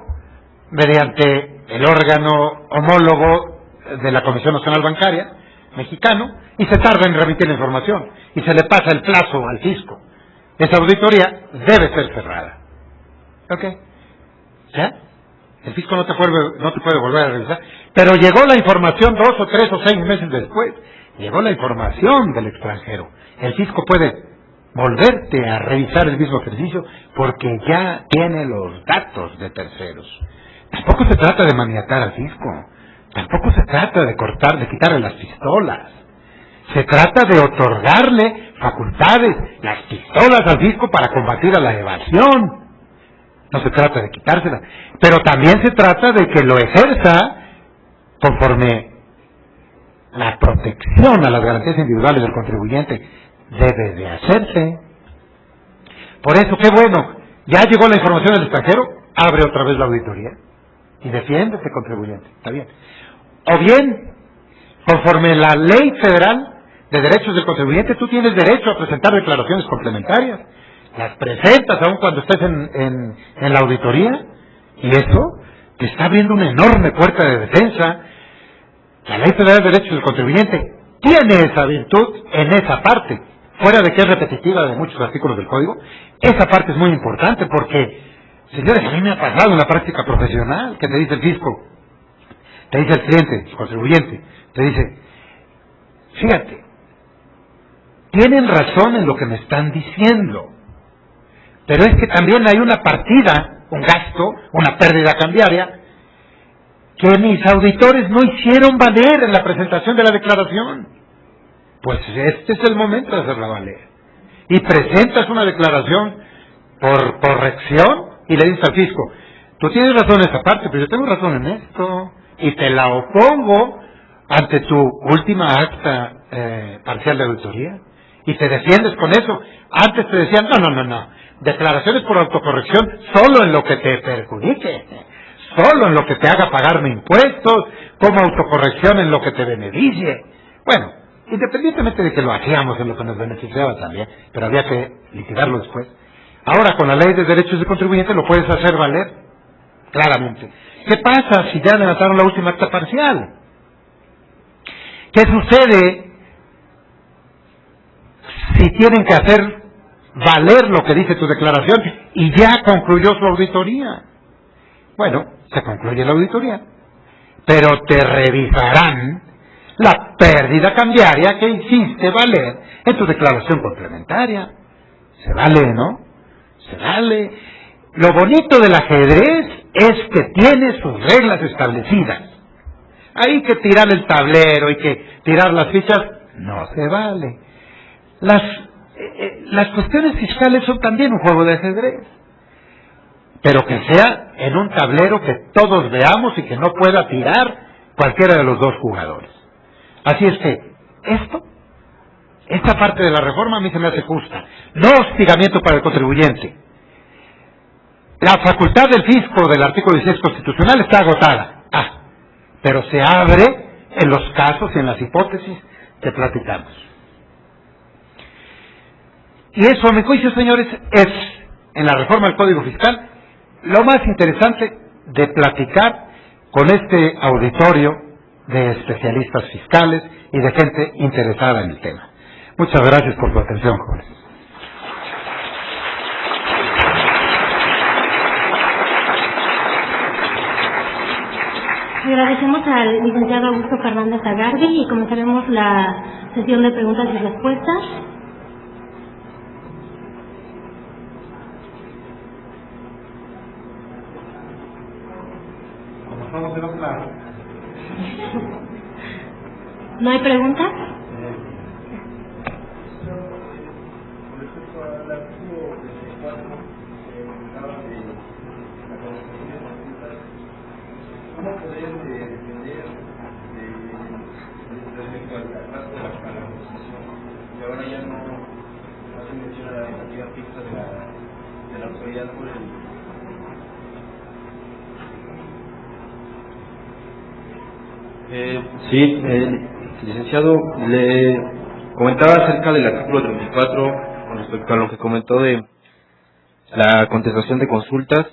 mediante el órgano homólogo de la Comisión Nacional Bancaria mexicano, y se tarda en remitir la información y se le pasa el plazo al fisco. Esa auditoría debe ser cerrada. ¿Ok? ¿Ya? El fisco no te puede volver a revisar. Pero llegó la información 2 o 3 o 6 meses después. Llegó la información del extranjero. El fisco puede volverte a revisar el mismo ejercicio porque ya tiene los datos de terceros. Tampoco se trata de maniatar al fisco. Tampoco se trata de quitarle las pistolas. Se trata de otorgarle facultades, las pistolas al fisco para combatir a la evasión. No se trata de quitárselas, pero también se trata de que lo ejerza conforme la protección a las garantías individuales del contribuyente debe de hacerse. Por eso, qué bueno, ya llegó la información del extranjero, abre otra vez la auditoría y defiende a ese contribuyente, está bien. O bien, conforme la ley federal de derechos del contribuyente, tú tienes derecho a presentar declaraciones complementarias. Las presentas aun cuando estés en la auditoría, y eso te está abriendo una enorme puerta de defensa. La Ley Federal de Derechos del Contribuyente tiene esa virtud en esa parte, fuera de que es repetitiva de muchos artículos del Código. Esa parte es muy importante porque, señores, a mí me ha pasado en la práctica profesional que te dice el fisco, te dice el cliente, el contribuyente, te dice, fíjate, tienen razón en lo que me están diciendo, pero es que también hay una partida, un gasto, una pérdida cambiaria, que mis auditores no hicieron valer en la presentación de la declaración. Pues este es el momento de hacerla valer. Y presentas una declaración por corrección y le dices al fisco, tú tienes razón en esa parte, pero yo tengo razón en esto, y te la opongo ante tu última acta parcial de auditoría, y te defiendes con eso. Antes te decían, no, declaraciones por autocorrección solo en lo que te perjudique, solo en lo que te haga pagarme impuestos, como autocorrección en lo que te beneficie. Bueno, independientemente de que lo hacíamos en lo que nos beneficiaba también, pero había que litigarlo después. Ahora con la ley de derechos del contribuyente lo puedes hacer valer, claramente. ¿Qué pasa si ya levantaron la última acta parcial? ¿Qué sucede si tienen que hacer valer lo que dice tu declaración y ya concluyó su auditoría? Bueno, se concluye la auditoría, pero te revisarán la pérdida cambiaria que hiciste valer en tu declaración complementaria. Se vale, ¿no? Se vale. Lo bonito del ajedrez es que tiene sus reglas establecidas. Hay que tirar el tablero, hay que tirar las fichas, no se vale. Las cuestiones fiscales son también un juego de ajedrez, pero que sea en un tablero que todos veamos y que no pueda tirar cualquiera de los dos jugadores. Así es que esta parte de la reforma a mí se me hace justa. No hostigamiento para el contribuyente. La facultad del fisco del artículo 16 constitucional está agotada. pero se abre en los casos y en las hipótesis que platicamos. Y eso, a mi juicio, señores, es, en la reforma del Código Fiscal, lo más interesante de platicar con este auditorio de especialistas fiscales y de gente interesada en el tema. Muchas gracias por su atención, jóvenes. Agradecemos al licenciado Augusto Fernández Agardi y comenzaremos la sesión de preguntas y respuestas. ¿No hay preguntas? ¿Cómo podrían defender respecto al caso de la oposición? Y ahora ya no hace mención a la negativa fixa de la autoridad por el... Licenciado, le comentaba acerca del artículo 34 con respecto a lo que comentó de la contestación de consultas.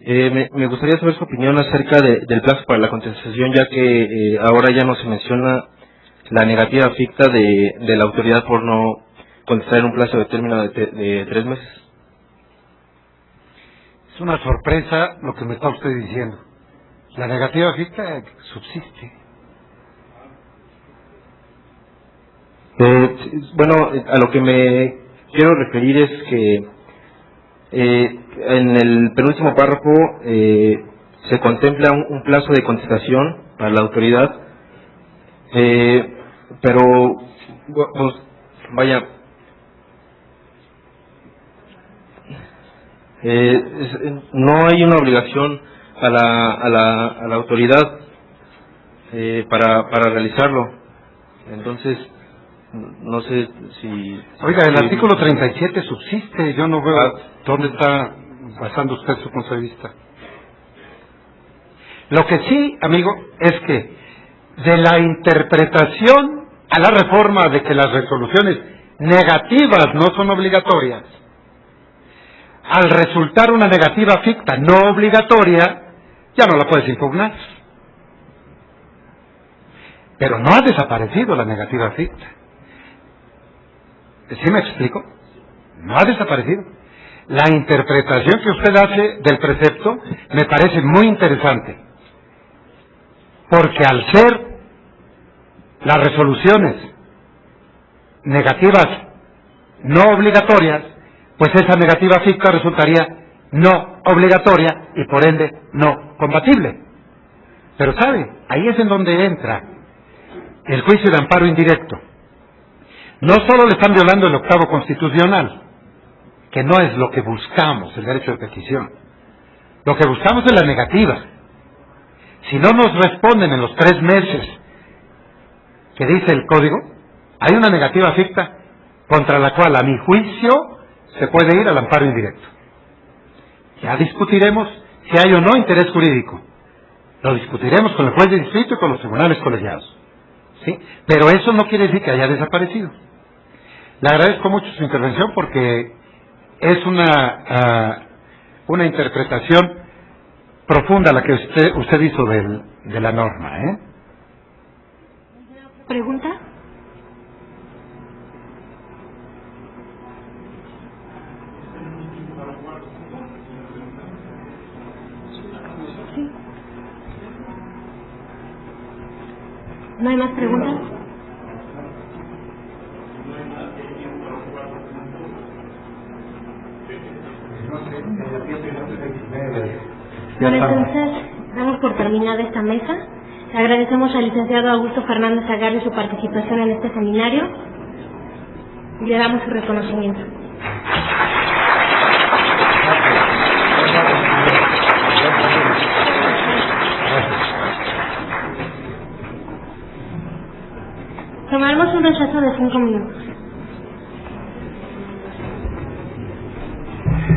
Me gustaría saber su opinión acerca del plazo para la contestación, ya que ahora ya no se menciona la negativa ficta de la autoridad por no contestar en un plazo de término de 3 meses. Es una sorpresa lo que me está usted diciendo. La negativa ficta subsiste. Bueno, a lo que me quiero referir es que en el penúltimo párrafo se contempla un plazo de contestación para la autoridad, pero pues, vaya, no hay una obligación a la autoridad para realizarlo. Entonces, no sé si... Oiga, el artículo 37 subsiste, yo no veo dónde está basando usted su punto de vista. Lo que sí, amigo, es que de la interpretación a la reforma de que las resoluciones negativas no son obligatorias, al resultar una negativa ficta no obligatoria, ya no la puedes impugnar. Pero no ha desaparecido la negativa ficta. ¿Sí me explico? No ha desaparecido. La interpretación que usted hace del precepto me parece muy interesante, porque al ser las resoluciones negativas no obligatorias, pues esa negativa ficta resultaría no obligatoria y por ende no compatible. Pero ¿sabe? Ahí es en donde entra el juicio de amparo indirecto. No solo le están violando el 8º constitucional, que no es lo que buscamos, el derecho de petición. Lo que buscamos es la negativa. Si no nos responden en los 3 meses que dice el código, hay una negativa ficta contra la cual, a mi juicio, se puede ir al amparo indirecto. Ya discutiremos si hay o no interés jurídico. Lo discutiremos con el juez de distrito y con los tribunales colegiados. ¿Sí? Pero eso no quiere decir que haya desaparecido. Le agradezco mucho su intervención porque es una interpretación profunda la que usted hizo de la norma. ¿Pregunta? Sí. ¿No hay más preguntas? Bueno, entonces damos por terminada esta mesa. Agradecemos al licenciado Augusto Fernández Agardi su participación en este seminario y le damos su reconocimiento. Tomaremos un receso de 5 minutos.